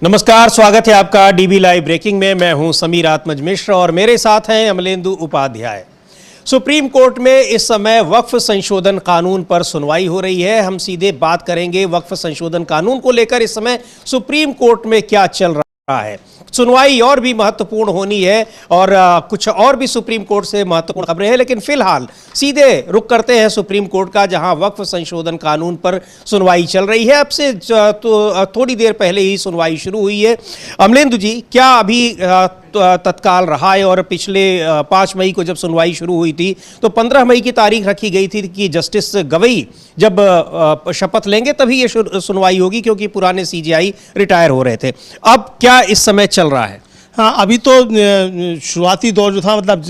नमस्कार, स्वागत है आपका डीबी लाइव ब्रेकिंग में। मैं हूं समीर आत्मज मिश्र और मेरे साथ हैं अमलेंदु उपाध्याय। सुप्रीम कोर्ट में इस समय वक्फ संशोधन कानून पर सुनवाई हो रही है। हम सीधे बात करेंगे वक्फ संशोधन कानून को लेकर इस समय सुप्रीम कोर्ट में क्या चल रहा है। सुनवाई और भी महत्वपूर्ण होनी है और कुछ और भी सुप्रीम कोर्ट से महत्वपूर्ण खबरें हैं, लेकिन फिलहाल सीधे रुख करते हैं सुप्रीम कोर्ट का, जहां वक्फ संशोधन कानून पर सुनवाई चल रही है। अब से तो थोड़ी देर पहले ही सुनवाई शुरू हुई है। अमलेंदु जी, क्या अभी तत्काल रहा है? और पिछले 5 मई को जब सुनवाई शुरू हुई थी तो 15 मई की तारीख रखी गई थी कि जस्टिस गवई जब शपथ लेंगे तभी ये सुनवाई होगी, क्योंकि पुराने सीजेआई रिटायर हो रहे थे। अब क्या इस समय चल रहा है? हाँ, अभी तो शुरुआती दौर जो था, मतलब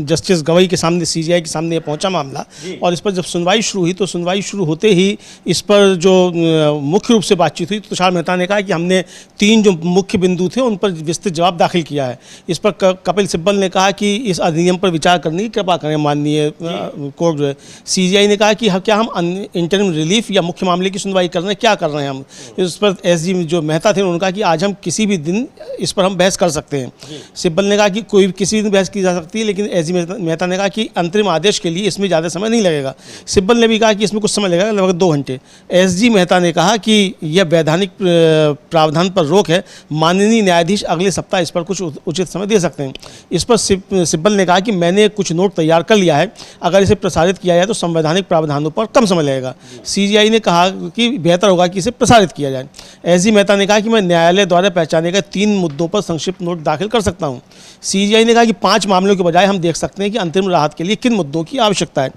जस्टिस गवई के सामने, सीजीआई के सामने पहुंचा मामला, और इस पर जब सुनवाई शुरू हुई तो सुनवाई शुरू होते ही इस पर जो मुख्य रूप से बातचीत हुई, तुषार मेहता ने कहा कि हमने 3 जो मुख्य बिंदु थे उन पर विस्तृत जवाब दाखिल किया है। इस पर कपिल सिब्बल ने कहा कि इस अधिनियम पर विचार करने की कृपा करें माननीय कोर्ट जो है। सीजीआई ने कहा कि क्या हम इंटरिम रिलीफ या मुख्य मामले की सुनवाई कर रहे हैं, क्या कर रहे हैं हम। इस पर एसजी जो मेहता थे उन्होंने कहा कि आज हम किसी भी दिन इस पर हम बहस कर सकते हैं। सिब्बल ने कहा कि किसी दिन बहस की जा सकती है, लेकिन एसजी मेहता ने कहा कि अंतरिम आदेश के लिए इसमें ज़्यादा समय नहीं लगेगा। सिब्बल ने भी कहा कि इसमें कुछ समय लगेगा, लगभग 2 घंटे। एसजी मेहता ने कहा कि यह वैधानिक प्रावधान पर रोक है, माननीय न्यायाधीश अगले सप्ताह इस पर कुछ उचित समय दे सकते हैं। इस पर सिब्बल ने कहा कि मैंने कुछ नोट तैयार कर लिया है, अगर इसे प्रसारित किया जाए तो संवैधानिक प्रावधानों पर कम समय लगेगा। सीजीआई ने कहा कि बेहतर होगा कि इसे प्रसारित किया जाए। एसजी मेहता ने कहा कि मैं न्यायालय द्वारा पहचाने गए 3 मुद्दों पर संक्षिप्त नोट दाखिल कर सकता हूं। सीजीआई ने कहा कि 5 मामलों के बजाय हम देख सकते हैं कि अंतरिम राहत के लिए किन मुद्दों की आवश्यकता है।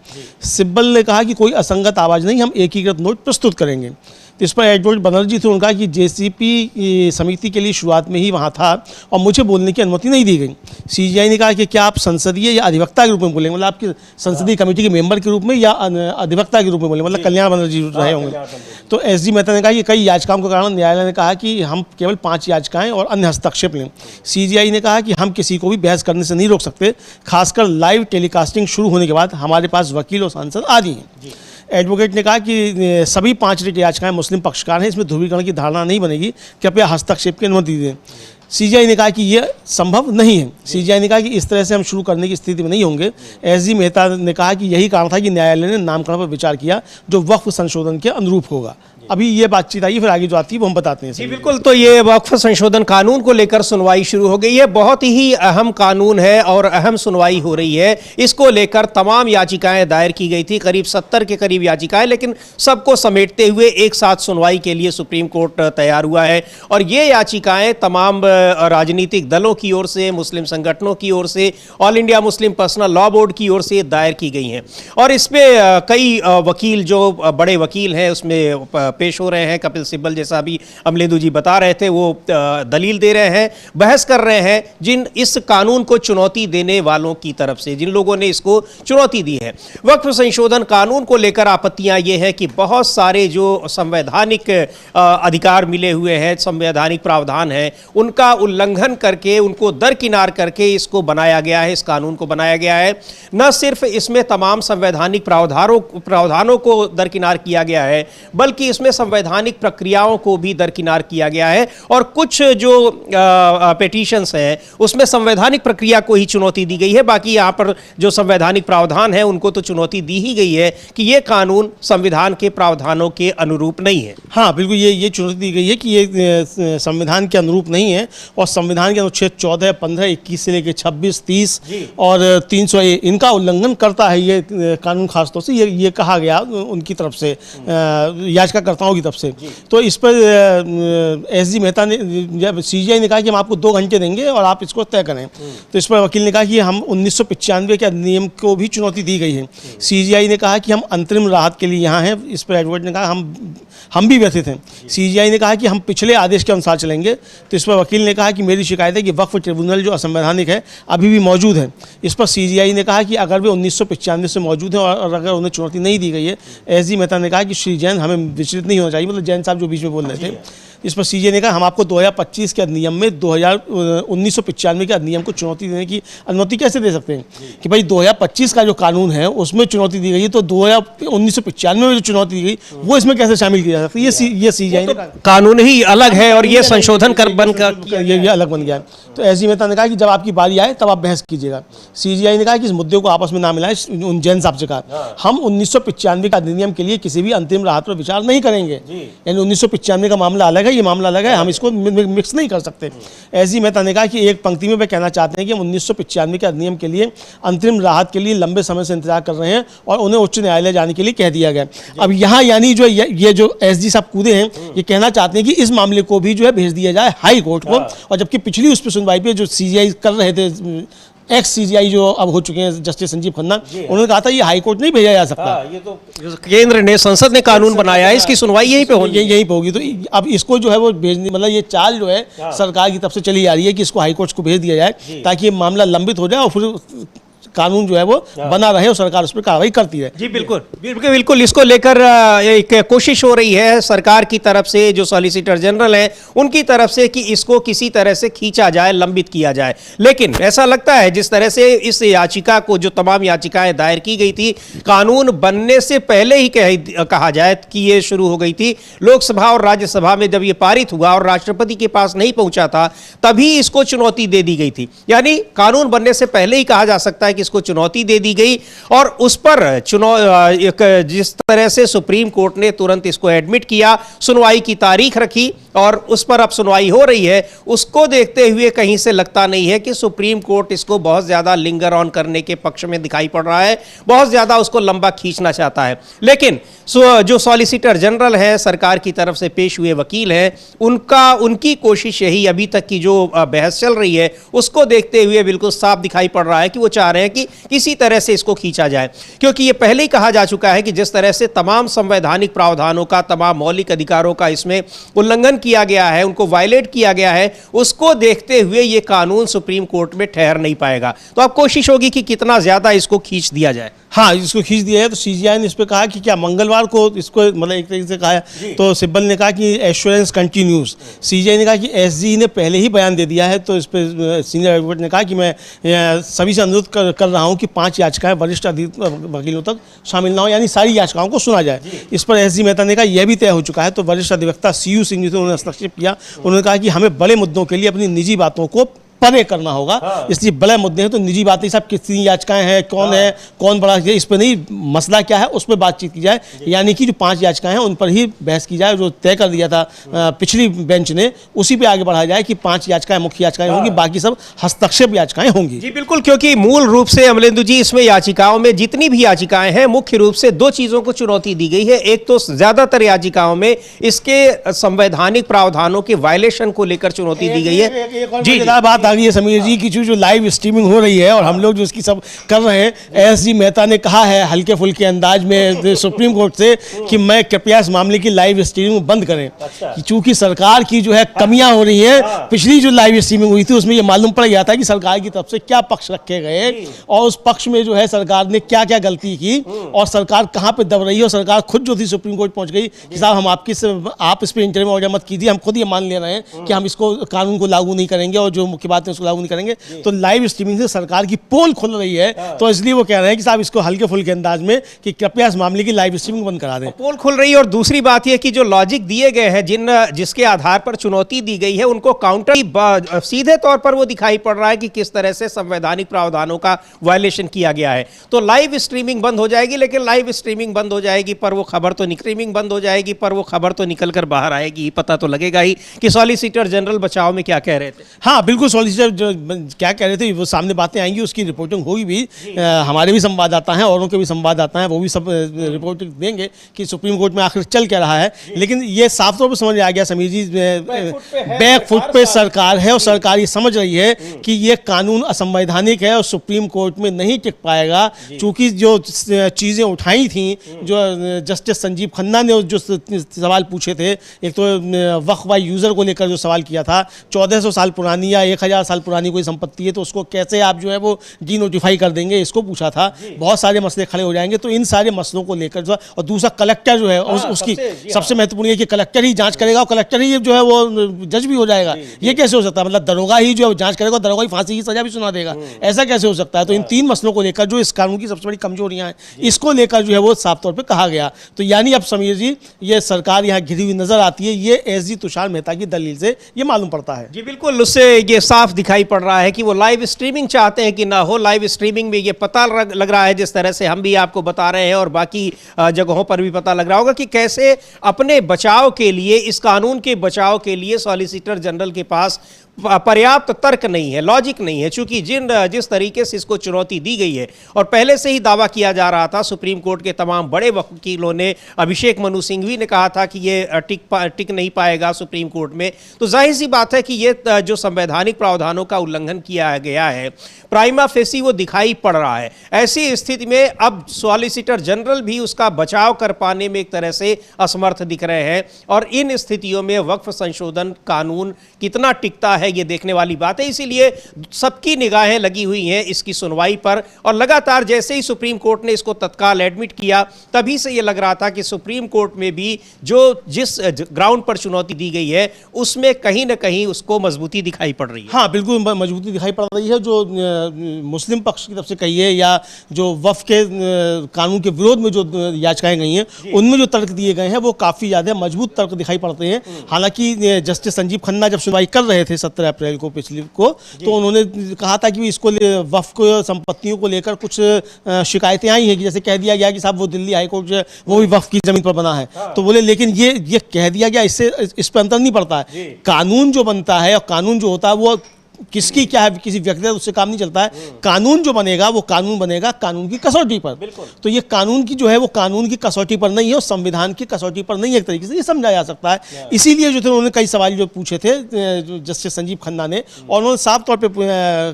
सिब्बल ने कहा कि कोई असंगत आवाज़ नहीं, हम एकीकृत नोट प्रस्तुत करेंगे। तो इस पर एडवोकेट बनर्जी थे, उन्होंने कहा कि जेसीपी समिति के लिए शुरुआत में ही वहाँ था और मुझे बोलने की अनुमति नहीं दी गई। सीजीआई ने कहा कि क्या आप संसदीय या अधिवक्ता के रूप में बोलेंगे, मतलब आपकी संसदीय कमेटी के मेंबर के रूप में या अधिवक्ता के रूप में बोलेंगे, मतलब कल्याण बनर्जी रहे होंगे। तो एसजी मेहता ने कहा कि कई याचिकाओं के कारण न्यायालय ने कहा कि हम केवल 5 याचिकाएं और अन्य हस्तक्षेप लें। सीजीआई ने कहा कि हम किसी को भी बहस करने से नहीं रोक सकते, खासकर लाइव टेलीकास्टिंग शुरू होने के बाद हमारे पास वकील और सांसद आदि हैं। एडवोकेट ने कहा कि सभी 5 रिट याचिकाएं मुस्लिम पक्षकार हैं, इसमें ध्रुवीकरण की धारणा नहीं बनेगी, कृपया हस्तक्षेप की अनुमति दें। सीजीआई ने कहा कि यह संभव नहीं है। सीजीआई ने कहा कि इस तरह से हम शुरू करने की स्थिति में नहीं होंगे। एसजी मेहता ने कहा कि यही कारण था कि न्यायालय ने नामकरण पर विचार किया जो वक्फ संशोधन के अनुरूप होगा। अभी ये बातचीत आई, फिर आगे जो आती है वो हम बताते हैं। जी बिल्कुल, तो ये वक्फ संशोधन कानून को लेकर सुनवाई शुरू हो गई है। बहुत ही अहम कानून है और अहम सुनवाई हो रही है। इसको लेकर तमाम याचिकाएं दायर की गई थी, करीब 70 के करीब याचिकाएं, लेकिन सबको समेटते हुए एक साथ सुनवाई के लिए सुप्रीम कोर्ट तैयार हुआ है। और ये याचिकाएं तमाम राजनीतिक दलों की ओर से, मुस्लिम संगठनों की ओर से, all India Muslim personal law board की ओर से दायर की गई हैं। और इसमें कई वकील, जो बड़े वकील हैं, उसमें पेश हो रहे हैं। कपिल सिब्बल, जैसा अभी अमलेंदु जी बता रहे थे, वो दलील दे रहे हैं, बहस कर रहे हैं जिन इस कानून को चुनौती देने वालों की तरफ से, जिन लोगों ने इसको चुनौती दी है। वक्फ संशोधन कानून को लेकर आपत्तियां ये है कि बहुत सारे जो संवैधानिक अधिकार मिले हुए हैं, संवैधानिक प्रावधान है, उनका उल्लंघन करके, उनको दरकिनार करके इसको बनाया गया है, इस कानून को बनाया गया है। न सिर्फ इसमें तमाम संवैधानिक प्रावधानों को दरकिनार किया गया है, बल्कि इसमें संवैधानिक प्रक्रियाओं को भी दरकिनार किया गया है। और कुछ जो पिटीशंस हैं उसमें संवैधानिक प्रक्रिया को ही चुनौती दी गई है। बाकी यहाँ पर जो संवैधानिक प्रावधान है उनको तो चुनौती दी ही गई है कि ये कानून संविधान के प्रावधानों के अनुरूप नहीं है। हाँ बिल्कुल, ये चुनौती दी गई है कि ये संविधान के अनुरूप नहीं है। और संविधान के अनुच्छेद 14, 15, 21 से लेकर 26, 30 और 300 इनका उल्लंघन करता है ये कानून। खासतौर से ये कहा गया उनकी तरफ से, याचिकाकर्ताओं की तरफ से। तो इस पर एसजी मेहता ने, जब सीजीआई ने कहा कि हम आपको 2 घंटे देंगे और आप इसको तय करें, तो इस पर वकील ने कहा कि हम 1995 के अधिनियम को भी चुनौती दी गई है। सीजीआई ने कहा कि हम अंतरिम राहत के लिए यहाँ हैं। इस पर एडवोकेट ने कहा हम भी व्यथित हैं। सीजीआई ने कहा कि हम पिछले आदेश के अनुसार चलेंगे। तो इस पर वकील ने कहा कि मेरी शिकायत है कि वक्फ ट्रिब्यूनल जो असंवैधानिक है अभी भी मौजूद है। इस पर सीजीआई ने कहा कि अगर वे 1995 से मौजूद हैं और अगर उन्हें चुनौती नहीं दी गई है, एसजी मेहता ने कहा कि श्री जैन हमें विचलित नहीं होना चाहिए, मतलब जैन साहब जो बीच में बोल रहे थे। इस पर सीजे ने कहा हम आपको 2025 के अधिनियम में 1995 के अधिनियम को चुनौती देने की अनुमति कैसे दे सकते हैं कि भाई 2025 का जो कानून है उसमें चुनौती दी गई है, तो 1995 में जो चुनौती दी गई वो इसमें कैसे शामिल की जा सकती है? ये सीजीआई ने कहा कानून ही अलग है और ये संशोधन कर बनकर ये अलग बन गया है। तो एसजी मेहता ने कहा कि जब आपकी बारी आए तब आप बहस कीजिएगा। सीजीआई ने कहा कि इस मुद्दे को आपस में ना मिलाएं। उन जैन साहब से कहा हम 1995 का अधिनियम के लिए किसी भी अंतरिम राहत पर विचार नहीं करेंगे, यानी 1995 का मामला अलग है, ये मामला अलग है, हम इसको मिक्स नहीं कर सकते। एसजी मेहता ने कहा कि एक पंक्ति में वे कहना चाहते हैं कि हम 1995 के अधिनियम के लिए अंतरिम राहत के लिए लंबे समय से इंतजार कर रहे हैं और उन्हें उच्च न्यायालय जाने के लिए कह दिया गया। अब यहाँ यानी जो ये जो एसजी साहब कूदे हैं, ये कहना चाहते हैं कि इस मामले को भी जो है भेज दिया जाए हाई कोर्ट को, और जबकि पिछली उस पर सुनवाई पे जो सीजीआई कर रहे थे, एक्स सीजीआई जो अब हो चुके हैं जस्टिस संजीव खन्ना, उन्होंने कहा था ये हाई कोर्ट नहीं भेजा जा सकता। ये तो केंद्र ने, संसद ने कानून बनाया है, इसकी सुनवाई यहीं पे होगी, यहीं पे होगी। तो अब इसको जो है वो भेजने, मतलब ये चाल जो है सरकार की तरफ से चली आ रही है कि इसको हाई कोर्ट को भेज दिया जाए ताकि ये मामला लंबित हो जाए और फिर कानून जो है वो बना रहे और सरकार उस पर कार्रवाई करती है। जी बिल्कुल बिल्कुल बिल्कुल। इसको लेकर एक कोशिश हो रही है सरकार की तरफ से, जो सॉलिसिटर जनरल हैं उनकी तरफ से, कि इसको किसी तरह से खींचा जाए, लंबित किया जाए। लेकिन ऐसा लगता है जिस तरह से इस याचिका को, जो तमाम याचिकाएं दायर की गई थी, कानून बनने से पहले ही कहा जाए कि ये शुरू हो गई थी, लोकसभा और राज्यसभा में जब ये पारित हुआ और राष्ट्रपति के पास नहीं पहुंचा था तभी इसको चुनौती दे दी गई थी। यानी कानून बनने से पहले ही कहा जा सकता है इसको चुनौती दे दी गई और उस पर जिस तरह से सुप्रीम कोर्ट ने तुरंत इसको एडमिट किया, सुनवाई की तारीख रखी और उस पर अब सुनवाई हो रही है, उसको देखते हुए कहीं से लगता नहीं है कि सुप्रीम कोर्ट इसको बहुत ज्यादा लिंगर ऑन करने के पक्ष में दिखाई पड़ रहा है, बहुत ज्यादा उसको लंबा खींचना चाहता है। लेकिन जो सॉलिसिटर जनरल है, सरकार की तरफ से पेश हुए वकील हैं, उनकी कोशिश यही, अभी तक की जो बहस चल रही है उसको देखते हुए बिल्कुल साफ दिखाई पड़ रहा है कि वो चाह रहे हैं कि किसी तरह से इसको खींचा जाए, क्योंकि ये पहले ही कहा जा चुका है कि जिस तरह से तमाम संवैधानिक प्रावधानों का, तमाम मौलिक अधिकारों का इसमें उल्लंघन किया गया है, उनको वायलेट किया गया है, उसको देखते हुए ये कानून सुप्रीम कोर्ट में ठहर नहीं पाएगा। तो अब कोशिश होगी कि कितना ज्यादा इसको खींच दिया जाए। हाँ, इसको खींच दिया है। तो सीजीआई ने इस पर कहा कि क्या मंगलवार को इसको, मतलब एक तरीके से कहा है, तो सिब्बल ने कहा कि एश्योरेंस कंटिन्यूज। सीजीआई ने कहा कि एसजी ने पहले ही बयान दे दिया है, तो इस पर सीनियर एडवोकेट ने कहा कि मैं सभी से अनुरोध कर रहा हूं कि 5 याचिकाएं वरिष्ठ वकीलों तक शामिल ना हो, यानी सारी याचिकाओं को सुना जाए। इस पर एसजी मेहता ने कहा यह भी तय हो चुका है। तो वरिष्ठ अधिवक्ता सीयू सिंह जी से उन्होंने हस्तक्षेप किया, उन्होंने कहा कि हमें बड़े मुद्दों के लिए अपनी निजी बातों को परे करना होगा, इसलिए बड़े मुद्दे हैं तो निजी बातें सब कितनी याचिकाएं हैं, कौन है, कौन बड़ा है, इस पर नहीं, मसला क्या है उस पर बातचीत की जाए, यानी कि जो 5 याचिकाएं हैं उन पर ही बहस की जाए। जो तय कर दिया था पिछली बेंच ने, उसी पे आगे बढ़ाया जाए कि 5 याचिकाएं मुख्य याचिकाएं होंगी, बाकी सब हस्तक्षेप याचिकाएं होंगी। जी बिल्कुल, क्योंकि मूल रूप से अमलेंदु जी इसमें याचिकाओं में जितनी भी याचिकाएं हैं, मुख्य रूप से 2 चीजों को चुनौती दी गई है। एक तो ज्यादातर याचिकाओं में इसके संवैधानिक प्रावधानों के वायलेशन को लेकर चुनौती दी गई है। जी बात आ गई है समीर जी की जो लाइव स्ट्रीमिंग हो रही है और हम लोग जो इसकी सब कर रहे हैं, एसजी मेहता ने कहा है हल्के फुल्के अंदाज में सुप्रीम कोर्ट से कि मैं कृपया इस मामले की लाइव स्ट्रीमिंग बंद करें, कि चूंकि सरकार की जो है कमियां हो रही है। पिछली जो लाइव स्ट्रीमिंग हुई थी उसमें ये मालूम पड़ गया था कि सरकार की तरफ से क्या पक्ष रखे गए और उस पक्ष में जो है सरकार ने क्या क्या गलती की और सरकार कहां पे दब रही है। और सरकार खुद जो थी सुप्रीम कोर्ट पहुंच गई कि साहब हम आप इस पर इंटरिम ऑर्डर मत कीजिए, हम खुद ये मान ले रहे हैं कि हम इसको कानून को लागू नहीं करेंगे और जो मुख्य बात है उसको लागू नहीं करेंगे। तो लाइव स्ट्रीमिंग से सरकार की पोल खुल रही है, तो इसलिए वो कह रहे हैं कि साहब इसको हल्के फुल्के अंदाज में कि कृपया इस मामले की लाइव स्ट्रीमिंग बंद करा दें। पोल खुल रही है और दूसरी बात यह कि जो लॉजिक दिए गए हैं, जिसके आधार पर चुनौती दी गई है, उनको काउंटर सीधे तौर पर वो दिखाई पड़ रहा है कि किस तरह से संवैधानिक प्रावधानों का वायलेशन किया गया है। तो लाइव स्ट्रीमिंग बंद हो जाएगी, लेकिन लाइव स्ट्रीमिंग बंद हो जाएगी पर वो खबर तो स्ट्रीमिंग बंद हो जाएगी पर वो खबर तो निकल कर बाहर आएगी, पता तो लगेगा ही कि सॉलिसिटर जनरल बचाव में क्या कह रहे थे। हाँ बिल्कुल, सॉलिसिटर क्या कह रहे थे वो सामने बातें आएंगी, उसकी रिपोर्टिंग होगी भी। हमारे भी संवाददाता हैं, औरों के भी संवाददाता हैं, वो भी सब रिपोर्टिंग देंगे कि सुप्रीम कोर्ट में आखिर चल क्या रहा है। लेकिन ये साफ तौर पर समझ आ गया समीर जी, बैक फुट पे सरकार है और सरकार ये समझ रही है कि ये कानून असंवैधानिक है और सुप्रीम कोर्ट में नहीं टिक पाएगा। चूंकि जो चीज़ें उठाई थी, जो जस्टिस संजीव खन्ना ने जो सवाल पूछे थे, एक तो वक्फ बाय यूज़र को लेकर जो सवाल किया था, 1400 साल पुरानी या 50,000 साल पुरानी कोई संपत्ति है तो उसको कैसे आप जो है वो डी नोटिफाई कर देंगे, इसको पूछा था। बहुत सारे मसले खड़े हो जाएंगे, तो इन सारे मसलों को लेकर जो, और दूसरा कलेक्टर जो है उसकी सबसे महत्वपूर्ण है कि कलेक्टर ही जांच करेगा और कलेक्टर ही जो है वो जज भी हो जाएगा। ये कैसे हो सकता है? मतलब दरोगा ही जो है जांच करेगा, दरोगा ही फांसी की सजा भी सुना देगा, ऐसा कैसे हो सकता है? तो इन तीन मसलों को लेकर जो इस कानून की सबसे बड़ी कमजोरियां हैं, इसको लेकर जो है वो साफ तौर पे कहा गया। तो यानी अब समीर जी, ये सरकार यहाँ घिरी हुई नजर आती है, ये एसजी तुषार मेहता की दलील से ये मालूम पड़ता है। जी बिल्कुल, उससे ये साफ दिखाई पड़ रहा है कि वो लाइव स्ट्रीमिंग चाहते हैं कि ना हो। लाइव स्ट्रीमिंग में ये पता लग रहा है, जिस तरह से हम भी आपको बता रहे हैं और बाकी जगहों पर भी पता लग रहा होगा, कि कैसे अपने बचाव के लिए, इस कानून के बचाव के लिए सॉलिसिटर जनरल के पास पर्याप्त तर्क नहीं है, लॉजिक नहीं है। चूंकि जिस तरीके से इसको चुनौती दी गई है और पहले से ही दावा किया जा रहा था, सुप्रीम कोर्ट के तमाम बड़े वकीलों ने, अभिषेक मनु सिंघवी ने कहा था कि ये टिक नहीं पाएगा सुप्रीम कोर्ट में, तो जाहिर सी बात है कि ये जो संवैधानिक प्रावधानों का उल्लंघन किया गया है, प्राइमा फेसी वो दिखाई पड़ रहा है। ऐसी स्थिति में अब सॉलिसिटर जनरल भी उसका बचाव कर पाने में एक तरह से असमर्थ दिख रहे हैं, और इन स्थितियों में वक्फ संशोधन कानून कितना टिकता है ये देखने वाली बात है। इसीलिए सबकी निगाहें लगी हुई हैं इसकी सुनवाई पर, और लगातार जैसे ही सुप्रीम कोर्ट ने इसको तत्काल एडमिट किया, तभी से ये लग रहा था कि सुप्रीम कोर्ट में भी जिस ग्राउंड पर चुनौती दी गई है उसमें कहीं ना कहीं उसको मजबूती दिखाई पड़ रही है। हाँ बिल्कुल मजबूती दिखाई पड़ रही है। जो मुस्लिम पक्ष की तरफ से कही है, या जो वक्फ के कानून के विरोध में जो याचिकाएं गई हैं, उनमें जो तर्क दिए गए हैं वो काफ़ी ज़्यादा मजबूत तर्क दिखाई पड़ते हैं। हालांकि जस्टिस संजीव खन्ना जब सुनवाई कर रहे थे 17 अप्रैल को पिछली को, तो उन्होंने कहा था कि इसको वक्फ को संपत्तियों को लेकर कुछ शिकायतें आई हैं, कि जैसे कह दिया गया कि साहब वो दिल्ली हाईकोर्ट जो है वो भी वक्फ की जमीन पर बना है। तो बोले लेकिन ये कह दिया गया, इससे इस पर अंतर नहीं पड़ता है। कानून जो बनता है और कानून जो होता है वो किसकी क्या है, किसी व्यक्तिगत उससे काम नहीं चलता है। कानून जो बनेगा वो कानून बनेगा कानून की कसौटी पर। तो ये कानून की जो है वो कानून की कसौटी पर नहीं है और संविधान की कसौटी पर नहीं है, एक तरीके से ये समझा जा सकता है। इसीलिए जो थे उन्होंने कई सवाल जो पूछे थे जस्टिस संजीव खन्ना ने, और उन्होंने साफ तौर पर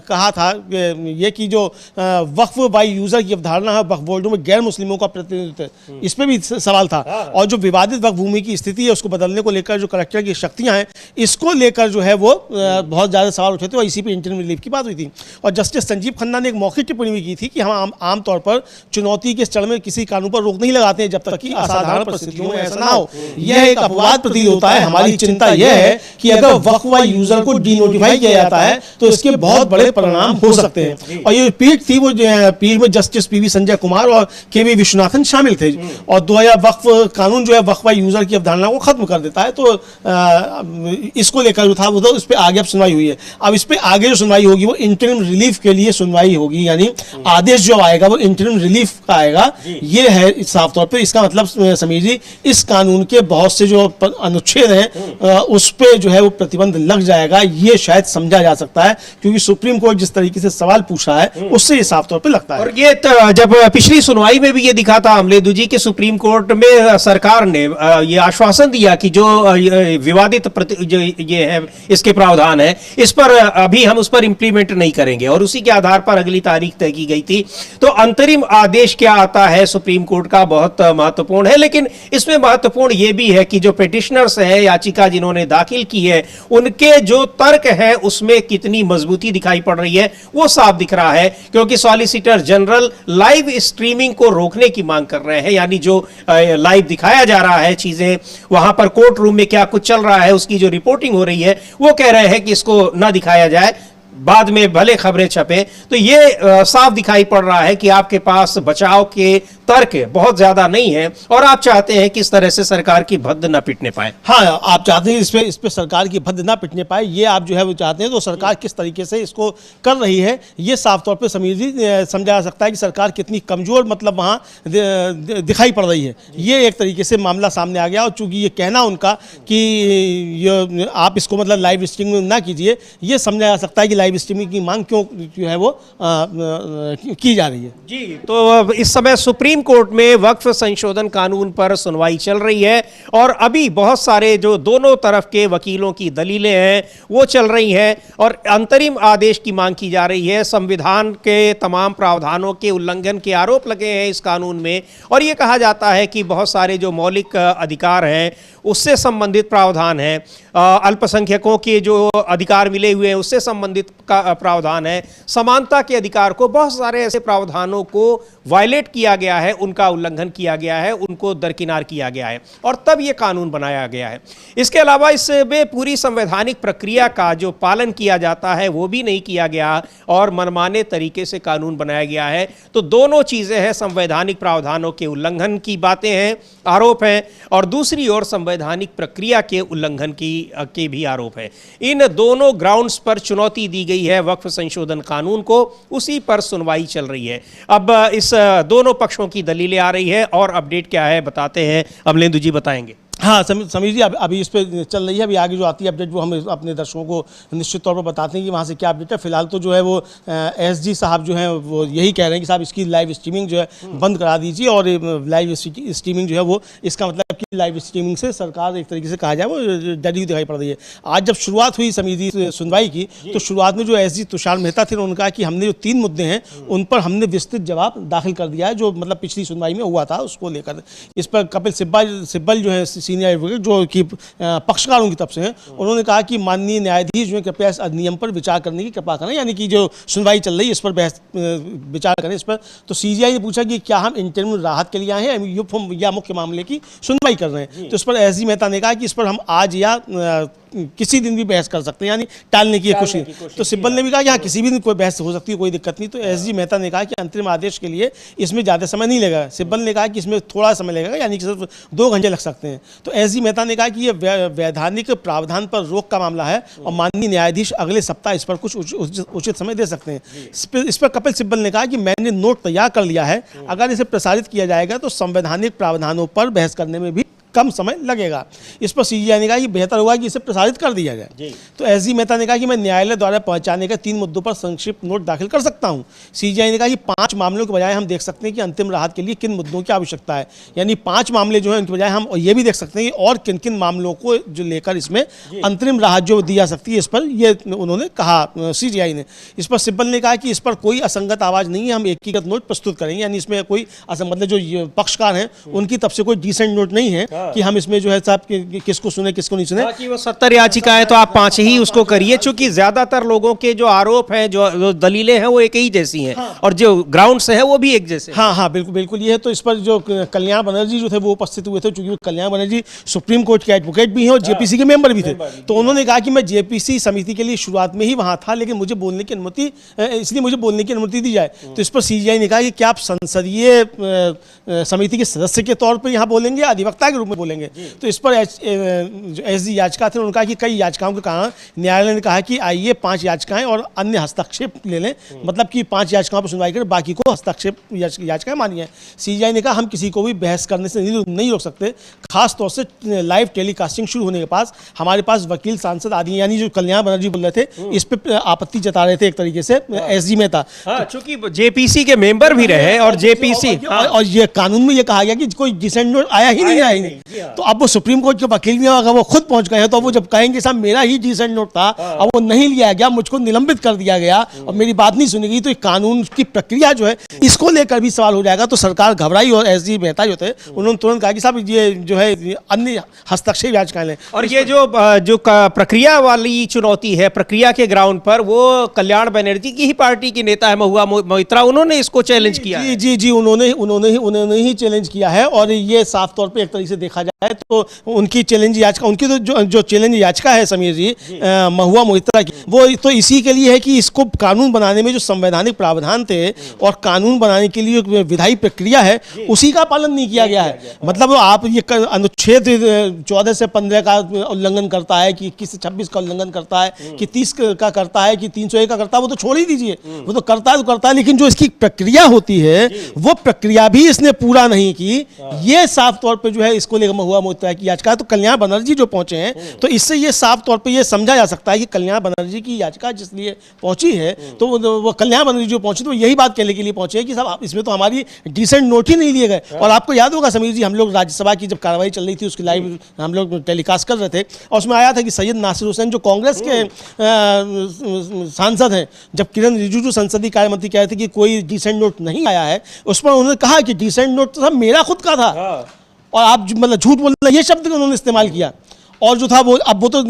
कहा था ये कि जो वक्फ बाई यूजर की अवधारणा है वक्फ बोर्डों में गैर मुस्लिमों का प्रतिनिधित्व, इस पर भी सवाल था। और जो विवादित वक्फ भूमि की स्थिति है उसको बदलने को लेकर जो कलेक्टर की शक्तियां हैं, इसको लेकर जो है वो बहुत ज़्यादा सवाल उठे थे, और इसी पे इंटरिम रिलीफ की बात हुई थी। और जस्टिस संजीव खन्ना ने एक मौखिक टिप्पणी भी की थी कि हम आमतौर पर चुनौती के चरण में किसी कानून पर रोक नहीं लगाते हैं जब तक कि असाधारण परिस्थितियों में ऐसा ना हो। यह एक अपवाद प्रतीत होता है। हमारी चिंता यह है कि अगर वक्फ वाई यूजर को डी नोटिफाई किया जाता है तो इसके बहुत बड़े परिणाम हो सकते हैं। और ये पीठ थी, वो पीठ में जस्टिस पीवी संजय कुमार और केवी विश्वनाथन शामिल थे। और 2000 वक्फ कानून जो है वक्फ वाई यूजर की अवधारणा को खत्म कर देता है। तो इसको लेकर जो था वो तो इस पर आगे अब सुनवाई हुई है। अब इस पर आगे जो सुनवाई होगी वो इंटरिम रिलीफ के लिए सुनवाई होगी, यानी आदेश जो आएगा वो इंटरिम रिलीफ का आएगा। ये है साफ तौर पे। इसका मतलब समीर जी, इस कानून के बहुत से जो अनुच्छेद हैं उस पे जो है वो प्रतिबंध लग जाएगा, ये शायद समझा जा सकता है, क्योंकि सुप्रीम कोर्ट जिस तरीके से सवाल पूछा है उससे ये साफ तौर पे लगता है। और ये जब पिछली सुनवाई में भी ये दिखा था अमलेदु जी कि सुप्रीम कोर्ट में सरकार ने ये आश्वासन दिया कि जो विवादित जो ये है इसके प्रावधान है, इस पर अभी हम उस पर इंप्लीमेंट नहीं करेंगे, और उसी के आधार पर अगली तारीख तय की गई थी। तो अंतरिम आदेश क्या आता है सुप्रीम कोर्ट का, बहुत महत्वपूर्ण है। लेकिन इसमें महत्वपूर्ण यह भी है कि जो पिटिशनर्स हैं, याचिका जिन्होंने दाखिल की है, उनके जो तर्क है उसमें कितनी मजबूती दिखाई पड़ रही है वो साफ दिख रहा है। क्योंकि सॉलिसिटर जनरल लाइव स्ट्रीमिंग को रोकने की मांग कर रहे हैं, यानी जो लाइव दिखाया जा रहा है चीजें, वहां पर कोर्ट रूम में क्या कुछ चल रहा है उसकी जो रिपोर्टिंग हो रही है, वो कह रहे हैं कि इसको ना दिखाया जाए, बाद में भले खबरें छपे। तो ये साफ दिखाई पड़ रहा है कि आपके पास बचाव के तर्क बहुत ज्यादा नहीं है, और आप चाहते हैं कि इस तरह से सरकार की भद्द न पिटने पाए। हाँ, आप चाहते हैं इस पे सरकार की भद्द ना पिटने पाए, ये आप जो है वो चाहते हैं। तो सरकार किस तरीके से इसको कर रही है ये साफ तौर पे समीर जी समझा जा सकता है कि सरकार कितनी कमजोर मतलब वहाँ दिखाई पड़ रही है। ये एक तरीके से मामला सामने आ गया। और चूंकि ये कहना उनका कि ये आप इसको मतलब लाइव स्ट्रीमिंग ना कीजिए, ये समझा जा सकता है कि लाइव स्ट्रीमिंग की मांग क्यों जो है वो की जा रही है। जी, तो इस समय सुप्रीम सुप्रीम कोर्ट में वक्फ संशोधन कानून पर सुनवाई चल रही है और अभी बहुत सारे जो दोनों तरफ के वकीलों की दलीलें हैं वो चल रही हैं और अंतरिम आदेश की मांग की जा रही है। संविधान के तमाम प्रावधानों के उल्लंघन के आरोप लगे हैं इस कानून में और ये कहा जाता है कि बहुत सारे जो मौलिक अधिकार हैं उससे संबंधित प्रावधान है, अल्पसंख्यकों के जो अधिकार मिले हुए हैं उससे संबंधित का प्रावधान है, समानता के अधिकार को, बहुत सारे ऐसे प्रावधानों को वायलेट किया गया है, उनका उल्लंघन किया गया है, उनको दरकिनार किया गया है और तब ये कानून बनाया गया है। इसके अलावा इसमें पूरी संवैधानिक प्रक्रिया का जो पालन किया जाता है वो भी नहीं किया गया और मनमाने तरीके से कानून बनाया गया है। तो दोनों चीजें हैं, संवैधानिक प्रावधानों के उल्लंघन की बातें हैं, आरोप हैं और दूसरी ओर संवैधानिक प्रक्रिया के उल्लंघन के भी आरोप है। इन दोनों ग्राउंड्स पर चुनौती दी गई है वक्फ संशोधन कानून को, उसी पर सुनवाई चल रही है। अब इस दोनों पक्षों की दलीलें आ रही है और अपडेट क्या है बताते हैं, अमलेंदु जी बताएंगे। हाँ समीर जी, अभी इस पर चल रही है, अभी आगे जो आती है अपडेट वो हम अपने दर्शकों को निश्चित तौर पर बताते हैं कि वहाँ से क्या अपडेट है। फिलहाल तो जो है वो एसजी साहब जो हैं वो यही कह रहे हैं कि साहब इसकी लाइव स्ट्रीमिंग जो है बंद करा दीजिए और लाइव स्ट्रीमिंग जो है वो, इसका मतलब कि लाइव स्ट्रीमिंग से सरकार एक तरीके से कहा जाए वो डरी हुई दिखाई पड़ रही है। आज जब शुरुआत हुई समीर जी सुनवाई की तो शुरुआत में जो एसजी तुषार मेहता थे उन्होंने कहा कि हमने जो 3 मुद्दे हैं उन पर हमने विस्तृत जवाब दाखिल कर दिया है, जो मतलब पिछली सुनवाई में हुआ था उसको लेकर। इस पर कपिल सिब्बल जो है सीनियर एडवोकेट जो कि पक्षकारों की तरफ से हैं, उन्होंने कहा कि माननीय न्यायाधीश जो है कृपया इस अधिनियम पर विचार करने की कृपा करें, यानी कि जो सुनवाई चल रही है इस पर बहस विचार करें इस पर। तो सीजीआई ने पूछा कि क्या हम इंटरिम राहत के लिए आए हैं या मुख्य मामले की सुनवाई कर रहे हैं। तो इस पर एसजी मेहता ने कहा कि इस पर हम आज या किसी दिन भी बहस कर सकते हैं, यानी टालने की कोशिश। तो सिब्बल ने भी कहा कि हाँ किसी भी दिन कोई बहस हो सकती है, कोई दिक्कत नहीं। तो एसजी मेहता ने कहा कि अंतरिम आदेश के लिए इसमें ज़्यादा समय नहीं लगेगा। सिब्बल ने कहा कि इसमें थोड़ा समय लगेगा, यानी कि सिर्फ 2 घंटे लग सकते हैं। तो एसजी मेहता ने कहा कि ये वैधानिक प्रावधान पर रोक का मामला है और माननीय न्यायाधीश अगले सप्ताह इस पर कुछ उचित समय दे सकते हैं। इस पर कपिल सिब्बल ने कहा कि मैंने नोट तैयार कर लिया है, अगर इसे प्रसारित किया जाएगा तो संवैधानिक प्रावधानों पर बहस करने में भी कम समय लगेगा। इस पर सीजीआई ने कहा कि बेहतर होगा कि इसे प्रसारित कर दिया जाए। तो एसजी मेहता ने कहा कि मैं न्यायालय द्वारा पहुंचाने के 3 मुद्दों पर संक्षिप्त नोट दाखिल कर सकता हूं। सीजीआई ने कहा कि 5 मामलों के बजाय हम देख सकते हैं कि अंतिम राहत के लिए किन मुद्दों की आवश्यकता है, यानी 5 मामले जो है उनके बजाय हम ये भी देख सकते हैं कि और किन किन मामलों को जो लेकर इसमें अंतरिम राहत जो दी जा सकती है, इस पर ये उन्होंने कहा सीजीआई ने। इस पर सिब्बल ने कहा कि इस पर कोई असंगत आवाज़ नहीं है, हम एकीकृत नोट प्रस्तुत करेंगे, यानी इसमें कोई मतलब जो पक्षकार हैं उनकी तरफ से कोई डिसेंट नोट नहीं है कि हम इसमें जो है साहब किसको सुने किसको नहीं सुने। कि वो 70 याचिकाएं तो आप 5 ही उसको करिए, चूंकि ज्यादातर लोगों के जो आरोप हैं जो दलीलें हैं वो एक ही जैसी हैं और जो ग्राउंड्स हैं वो भी एक जैसे। हाँ बिल्कुल ये है। तो इस पर जो कल्याण बनर्जी जो थे वो उपस्थित हुए थे, चूंकि कल्याण बनर्जी सुप्रीम कोर्ट के एडवोकेट भी हैं और जेपीसी के मेंबर भी थे। तो उन्होंने कहा कि मैं जेपीसी समिति के लिए शुरुआत में ही वहां था, लेकिन मुझे बोलने की अनुमति, इसलिए मुझे बोलने की अनुमति दी जाए। तो इस पर सीजीआई ने कहा कि क्या आप संसदीय समिति के सदस्य के तौर पर यहाँ बोलेंगे या अधिवक्ता के रूप में बोलेंगे। तो इस पर एसजी याचिका थे, उन्होंने कहा कि कई याचिकाओं के कारण न्यायालय ने कहा कि आइए 5 याचिकाएं और अन्य हस्तक्षेप ले लें, मतलब कि 5 याचिकाओं पर सुनवाई करें, बाकी को हस्तक्षेप याचिकाएं मानी है। सीजीआई ने कहा हम किसी को भी बहस करने से नहीं रोक सकते, खास तौर से लाइव टेलीकास्टिंग शुरू होने के पास हमारे पास वकील सांसद आदि, यानी जो कल्याण बनर्जी बोल रहे थे इस पर आपत्ति जता रहे थे एक तरीके से एसजी मेहता, चूंकि जेपीसी के मेंबर भी रहे और जेपीसी और ये कानून में ये कहा गया कि कोई डिसेंट नोट आया ही नहीं। तो अब वो सुप्रीम कोर्ट के वकील भी अगर वो खुद पहुंच गए हैं तो वो जब कहेंगे साहब मेरा ही डिसेंट नोट था अब वो नहीं लिया गया, मुझको निलंबित कर दिया गया और मेरी बात नहीं सुनी गई, तो कानून की प्रक्रिया जो है इसको लेकर भी सवाल हो जाएगा। तो सरकार घबराई और एसजी मेहता जो थे उन्होंने तुरंत कहा कि साहब ये जो है अन्य हस्तक्षेप याचिकाएं लें। और ये जो प्रक्रिया वाली चुनौती है, प्रक्रिया के ग्राउंड पर, वो कल्याण बनर्जी की ही पार्टी की नेता है महुआ मोइत्रा, उन्होंने इसको चैलेंज किया। जी उन्होंने ही चैलेंज किया है और ये साफ तौर पे एक तरीके से देखा जाए तो उनकी चैलेंज याचिका, उनकी तो जो चैलेंज याचिका है समीर जी महुआ मोइत्रा की, वो तो इसी के लिए है कि इसको कानून बनाने में जो संवैधानिक प्रावधान थे और कानून बनाने के लिए विधायी प्रक्रिया है उसी का पालन नहीं किया गया है। मतलब आप ये अनुच्छेद 14 से 15 का उल्लंघन करता है कि 21 से 26 का उल्लंघन करता है कि 30 का करता है कि 301 का करता है, वो तो छोड़ ही दीजिए, वो तो करता है, लेकिन जो इसकी प्रक्रिया होती है वो प्रक्रिया भी इसने पूरा नहीं की। ये साफ तौर पर जो है इसको जिसको लेकर हुआ मुद्दा की याचिका, तो कल्याण बनर्जी जो पहुंचे हैं, तो इससे ये साफ तौर पे ये समझा जा सकता है कि कल्याण बनर्जी की याचिका जिस लिए पहुंची है, तो वो कल्याण बनर्जी जो पहुंचे तो यही बात कहने के लिए पहुंचे हैं कि साहब इसमें तो हमारी डिसेंट नोट ही नहीं लिए गए। और आपको याद होगा समीर जी, हम लोग राज्यसभा की जब कार्रवाई चल रही थी उसकी लाइव हम लोग टेलीकास्ट कर रहे थे, और उसमें आया था कि सैयद नासिर हुसैन जो कांग्रेस के सांसद हैं, जब किरण रिजिजू संसदीय कार्य मंत्री कह रहे थे कि कोई डिसेंट नोट नहीं आया है, उस पर उन्होंने कहा कि डिसेंट नोट तो सब मेरा खुद का था, और आप मतलब झूठ बोल रहे, ये शब्द उन्होंने इस्तेमाल किया। और जो था वो अब वो तो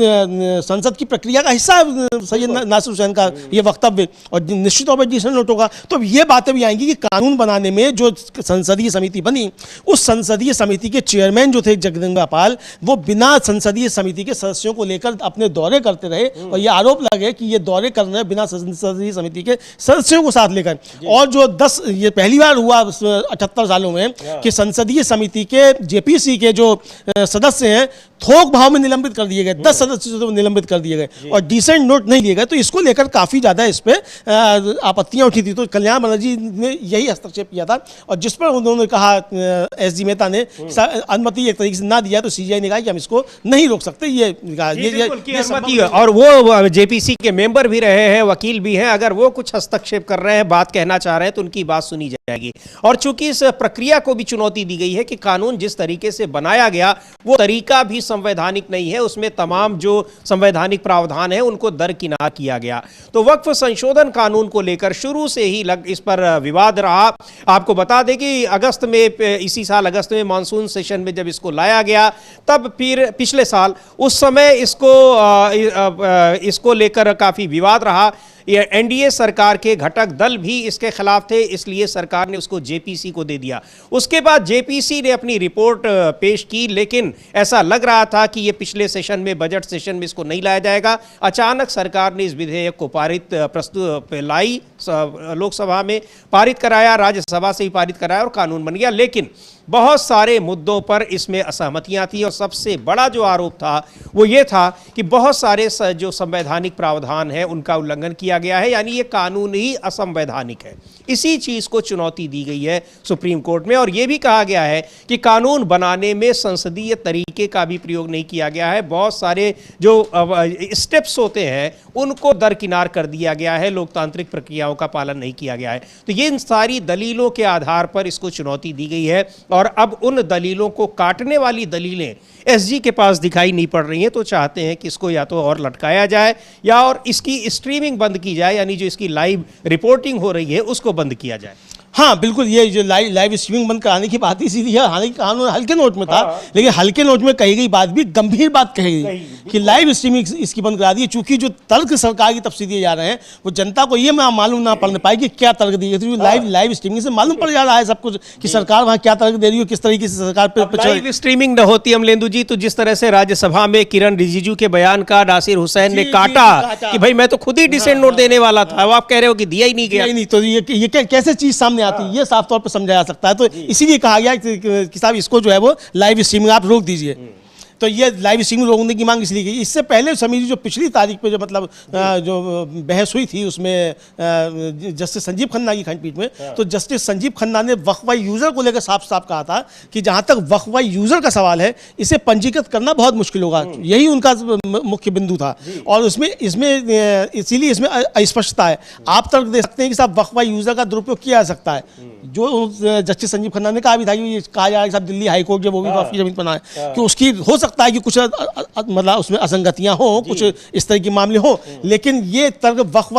संसद की प्रक्रिया का हिस्सा है सैयद नासिर हुसैन का ये वक्तव्य, और निश्चित तौर पर डिसेंट नोट होगा। तो ये बातें भी आएंगी कि कानून बनाने में जो संसदीय समिति बनी, उस संसदीय समिति के चेयरमैन जो थे जगदम्बिका पाल, वो बिना संसदीय समिति के सदस्यों को लेकर अपने दौरे करते रहे, और ये आरोप लगे कि ये दौरे कर रहे हैं बिना संसदीय समिति के सदस्यों को साथ लेकर। और जो ये पहली बार हुआ 78 सालों में कि संसदीय समिति के जेपीसी के जो सदस्य हैं थोक भाव में निलंबित कर दिए गए, 10 सदस्य जो निलंबित कर दिए गए, और डिसेंट नोट नहीं लिए गए। तो इसको लेकर काफी ज्यादा इस पे आपत्तियां उठी थी। तो कल्याण बनर्जी ने यही हस्तक्षेप किया था, और जिस पर उन्होंने कहा एसजी मेहता ने अनुमति एक तरीके से ना दिया, तो सीजीआई ने कहा कि हम इसको नहीं रोक सकते। ये अनुमति, और वो जेपीसी के मेंबर भी रहे हैं, वकील भी हैं, अगर वो कुछ हस्तक्षेप कर रहे हैं, बात कहना चाह रहे हैं, तो उनकी बात सुनी जाएगी। और चूंकि इस प्रक्रिया को भी चुनौती दी गई है कि कानून जिस तरीके से बनाया गया वो तरीका भी संवैधानिक नहीं है, उसमें तमाम जो संवैधानिक प्रावधान है उनको दरकिनार किया गया। तो वक्फ संशोधन कानून को लेकर शुरू से ही इस पर विवाद रहा। आपको बता दें कि अगस्त में, इसी साल अगस्त में मानसून सेशन में जब इसको लाया गया, तब फिर पिछले साल उस समय इसको लेकर काफी विवाद रहा। ये एनडीए सरकार के घटक दल भी इसके खिलाफ थे, इसलिए सरकार ने उसको जेपीसी को दे दिया। उसके बाद जेपीसी ने अपनी रिपोर्ट पेश की, लेकिन ऐसा लग रहा था कि ये पिछले सेशन में, बजट सेशन में इसको नहीं लाया जाएगा। अचानक सरकार ने इस विधेयक को लाई लोकसभा में, पारित कराया, राज्यसभा से भी पारित कराया और कानून बन गया। लेकिन बहुत सारे मुद्दों पर इसमें असहमतियां थी, और सबसे बड़ा जो आरोप था वो ये था कि बहुत सारे जो संवैधानिक प्रावधान है उनका उल्लंघन किया गया है, यानी ये कानून ही असंवैधानिक है। इसी चीज को चुनौती दी गई है सुप्रीम कोर्ट में, और यह भी कहा गया है कि कानून बनाने में संसदीय तरीके का भी प्रयोग नहीं किया गया है। बहुत सारे जो स्टेप्स होते हैं उनको दरकिनार कर दिया गया है, लोकतांत्रिक प्रक्रियाओं का पालन नहीं किया गया है। तो ये इन सारी दलीलों के आधार पर इसको चुनौती दी गई है, और अब उन दलीलों को काटने वाली दलीलें एसजी के पास दिखाई नहीं पड़ रही हैं। तो चाहते हैं कि इसको या तो और लटकाया जाए, या और इसकी स्ट्रीमिंग बंद की जाए, यानी जो इसकी लाइव रिपोर्टिंग हो रही है उसको बंद किया जाए। हाँ बिल्कुल, ये जो लाइव स्ट्रीमिंग बंद कराने की बात ही सीधी है। हालांकि कानून हल्के नोट में था, लेकिन हल्के नोट में कही गई बात भी गंभीर बात कही गई कि लाइव स्ट्रीमिंग इसकी बंद करा दी। चूंकि जो तर्क सरकार की तरफ से दिए जा रहे हैं वो जनता को ये मालूम ना पड़ पाए कि क्या तर्क दिए गए। लाइव स्ट्रीमिंग से मालूम पड़ जा रहा है सब कुछ कि सरकार वहाँ क्या तर्क दे रही है, किस तरीके से सरकार पर लाइव स्ट्रीमिंग न होती अमलेंदु जी, तो जिस तरह से राज्यसभा में किरण रिजिजू के बयान का नासिर हुसैन ने काटा कि भाई मैं तो खुद ही डिसेंट नोट देने वाला था, वो आप कह रहे हो कि दिया ही नहीं गया। नहीं, तो ये कैसे चीज सामने आती है, ये साफ तौर पर समझा जा सकता है। तो इसीलिए कहा गया कि साहब इसको जो है वो लाइव स्ट्रीमिंग आप रोक दीजिए। तो ये लाइव स्ट्रीमिंग रोकने की मांग इसलिए की। इससे पहले समिति जो पिछली तारीख पे जो मतलब जो बहस हुई थी उसमें जस्टिस संजीव खन्ना की खंडपीठ में, तो जस्टिस संजीव खन्ना ने वक्फ यूज़र को लेकर साफ साफ कहा था कि जहाँ तक वक्फ यूज़र का सवाल है, इसे पंजीकृत करना बहुत मुश्किल होगा। यही उनका मुख्य बिंदु था, और इसमें इसीलिए इसमें अस्पष्टता है। आप तर्क दे सकते हैं कि साहब वक्फ यूज़र का दुरुपयोग किया जा सकता है, जो जस्टिस संजीव खन्ना ने कहा भी था कि कहा जा रहा है साहब दिल्ली हाईकोर्ट जो वो भी वक्फ की जमीन पर है कि उसकी हो सकता है कि कुछ मतलब उसमें असंगतियां हो, कुछ इस तरह के मामले हो, लेकिन ये तर्क वक्फ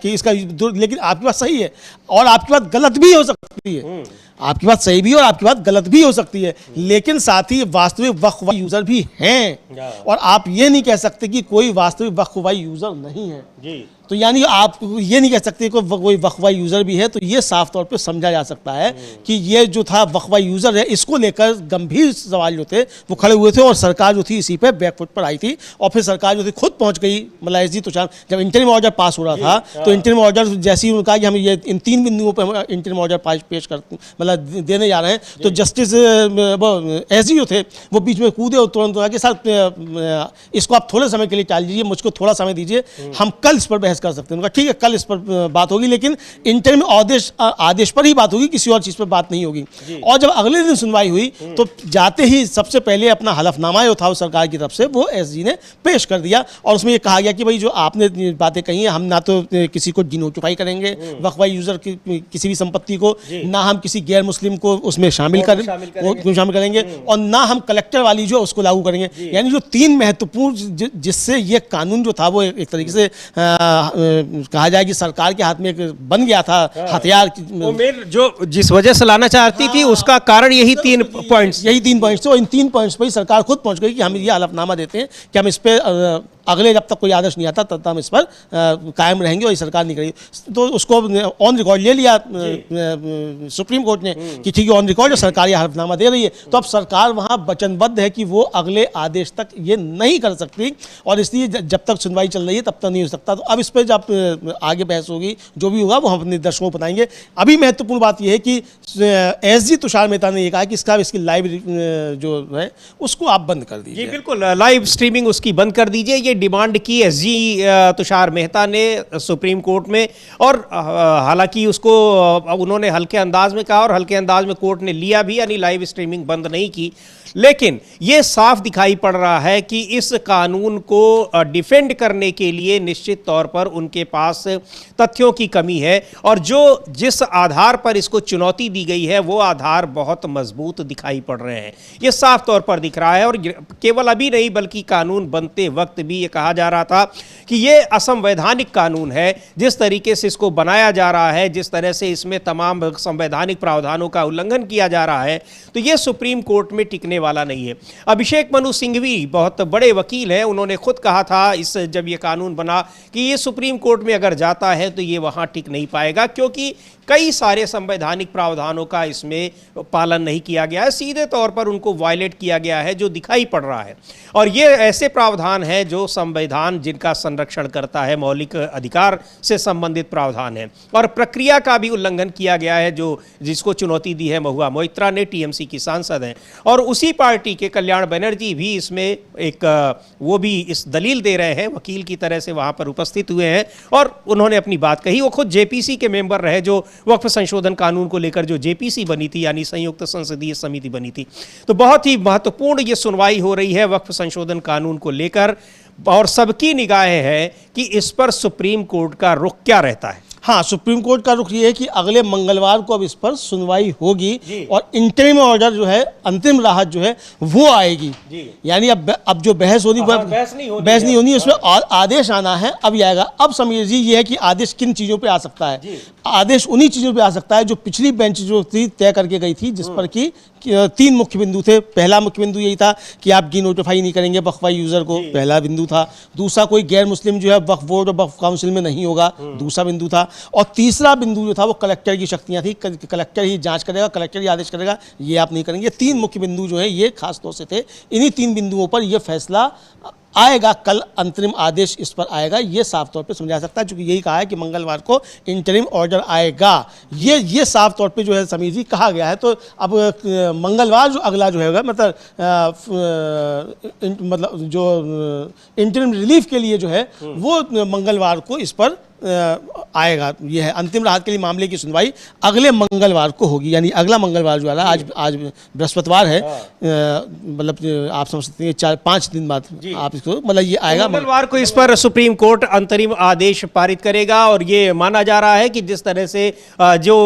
कि इसका, लेकिन आपकी बात सही है और आपकी बात गलत भी हो सकती है। आपकी बात सही भी और आपकी बात गलत भी हो सकती है, लेकिन साथ ही वास्तविक वक्फ यूजर भी हैं, और आप ये नहीं कह सकते कि कोई वास्तविक वक्फ यूजर नहीं है जी। तो यानी आप ये नहीं कह सकते कि कोई वक्फ यूजर भी है। तो ये साफ तौर पे समझा जा सकता है कि ये जो था वक्फ यूजर है, इसको लेकर गंभीर सवाल जो थे वो खड़े हुए थे, और सरकार जो थी इसी पे बैकफुट पर आई थी, और फिर सरकार जो थी खुद पहुंच गई। मतलब एसजी तुषार जब इंटरिम ऑर्डर पास हो रहा था, तो इंटरिम ऑर्डर जैसे ही उन्होंने कहा कि हम ये इन 3 बिंदुओं पर इंटरिम ऑर्डर पेश कर मतलब देने जा रहे हैं, तो जस्टिस एसजी जो थे वो बीच में कूदे और तुरंत कि सर इसको आप थोड़े समय के लिए टाल दीजिए, मुझको थोड़ा समय दीजिए, हम कल इस पर बहस बहस कर सकते हैं। उनका ठीक है, कल इस पर बात होगी, लेकिन इंटर में आदेश पर ही बात होगी, किसी और चीज़ पर बात नहीं होगी। और जब अगले दिन सुनवाई हुई तो जाते ही सबसे पहले अपना हलफनामा जो था सरकार की तरफ से वो एसजी ने पेश कर दिया, और उसमें ये कहा गया कि भाई जो आपने बातें कही हैं, हम ना तो किसी को डिनोटिफाई करेंगे वक्फ यूजर की किसी भी संपत्ति को, ना हम किसी गैर मुस्लिम को उसमें शामिल करेंगे, और ना हम कलेक्टर वाली जो उसको लागू करेंगे। यानी जो तीन महत्वपूर्ण जिससे ये कानून जो था वो एक तरीके से कहा जाए कि सरकार के हाथ में एक बन गया था हथियार, जो जिस वजह से लाना चाहती थी उसका कारण यही 3 पॉइंट्स थे। और इन 3 पॉइंट्स पर ही सरकार खुद पहुंच गई कि हम ये हलफनामा देते हैं कि हम इस पे अगले जब तक कोई आदेश नहीं आता तब तक हम इस पर कायम रहेंगे और ये सरकार नहीं करेगी। तो उसको ऑन रिकॉर्ड ले लिया सुप्रीम कोर्ट ने कि ठीक है, ऑन रिकॉर्ड सरकार ये हलफनामा दे रही है, तो अब सरकार वहाँ वचनबद्ध है कि वो अगले आदेश तक ये नहीं कर सकती, और इसलिए जब तक सुनवाई चल रही है तब तक नहीं हो सकता। तो अब इस पर जब आगे बहस होगी, जो भी होगा वो हम अपने दर्शकों को बताएंगे। अभी महत्वपूर्ण बात यह है कि एसजी तुषार मेहता ने ये कहा कि इसकी लाइव जो है उसको आप बंद कर दीजिए। जी बिल्कुल, लाइव स्ट्रीमिंग उसकी बंद कर दीजिए, ये डिमांड की एसजी तुषार मेहता ने सुप्रीम कोर्ट में। और हालांकि उसको उन्होंने हल्के अंदाज में कहा और हल्के अंदाज में कोर्ट ने लिया भी, यानी लाइव स्ट्रीमिंग बंद नहीं की। लेकिन ये साफ दिखाई पड़ रहा है कि इस कानून को डिफेंड करने के लिए निश्चित तौर पर उनके पास तथ्यों की कमी है, और जिस आधार पर इसको चुनौती दी गई है वो आधार बहुत मजबूत दिखाई पड़ रहे हैं। ये साफ तौर पर दिख रहा है, और केवल अभी नहीं बल्कि कानून बनते वक्त भी ये कहा जा रहा था कि ये असंवैधानिक कानून है। जिस तरीके से इसको बनाया जा रहा है, जिस तरह से इसमें तमाम संवैधानिक प्रावधानों का उल्लंघन किया जा रहा है, तो ये सुप्रीम कोर्ट में टिकने वाला नहीं है। अभिषेक मनु सिंघवी बहुत बड़े वकील हैं, उन्होंने खुद कहा था जब ये कानून बना कि ये सुप्रीम कोर्ट में अगर जाता है तो ये वहां टिक नहीं पाएगा, क्योंकि कई सारे संवैधानिक प्रावधानों का इसमें पालन नहीं किया गया है, सीधे तौर पर उनको वायलेट किया गया है, जो दिखाई पड़ रहा है। और ये ऐसे प्रावधान है जो संविधान जिनका संरक्षण करता है, मौलिक अधिकार से संबंधित प्रावधान है, और प्रक्रिया का भी उल्लंघन किया गया है, जिसको चुनौती दी है महुआ मोइत्रा ने, टीएमसी की सांसद हैं, और उसी पार्टी के कल्याण बनर्जी भी इसमें वो भी इस दलील दे रहे हैं, वकील की तरह से वहां पर उपस्थित हुए हैं, और उन्होंने अपनी बात कही। वो खुद जेपीसी के मेंबर रहे, जो वक्फ संशोधन कानून को लेकर जो जेपीसी बनी थी, यानी संयुक्त संसदीय समिति बनी थी। तो बहुत ही महत्वपूर्ण ये सुनवाई हो रही है वक्फ संशोधन कानून को लेकर, और सबकी निगाहें हैं कि इस पर सुप्रीम कोर्ट का रुख क्या रहता है। हाँ, सुप्रीम कोर्ट का रुख ये है कि अगले मंगलवार को अब इस पर सुनवाई होगी, और इंटरिम ऑर्डर जो है, अंतरिम राहत जो है वो आएगी। यानी अब जो बहस होनी, बहस नहीं होनी, उसमें आदेश आना है, अब ये आएगा। अब समझिए ये है कि आदेश किन चीज़ों पे आ सकता है। आदेश उन्हीं चीज़ों पे आ सकता है जो पिछली बेंच जो थी तय करके गई थी, जिस पर कि 3 मुख्य बिंदु थे। पहला मुख्य बिंदु यही था कि आप नोटिफाई नहीं करेंगे वक्फ यूजर को, पहला बिंदु था। दूसरा, कोई गैर मुस्लिम जो है वक्फ बोर्ड और वक्फ काउंसिल में नहीं होगा, दूसरा बिंदु था। और तीसरा बिंदु जो था वो कलेक्टर की शक्तियां थी, कलेक्टर ही जांच करेगा, कलेक्टर ही आदेश करेगा, ये आप नहीं करेंगे। 3 मुख्य बिंदु जो है ये खास तौर से थे। इन्हीं 3 बिंदुओं पर यह फैसला आएगा, कल अंतरिम आदेश इस पर आएगा, ये साफ तौर पे समझा सकता है, क्योंकि यही कहा है कि मंगलवार को इंटरिम ऑर्डर आएगा। ये साफ तौर पे जो है समीर जी कहा गया है। तो अब मंगलवार जो अगला जो है मतलब जो इंटरिम रिलीफ के लिए जो है वो मंगलवार को इस पर आएगा। ये है अंतिम राहत के लिए मामले की सुनवाई अगले मंगलवार को होगी, यानी अगला मंगलवार जो है, आज बृहस्पतिवार है, मतलब आप समझ सकते हैं 4-5 दिन बाद आप इसको, मतलब ये आएगा मंगलवार को। इस पर सुप्रीम कोर्ट अंतरिम आदेश पारित करेगा, और ये माना जा रहा है कि जिस तरह से जो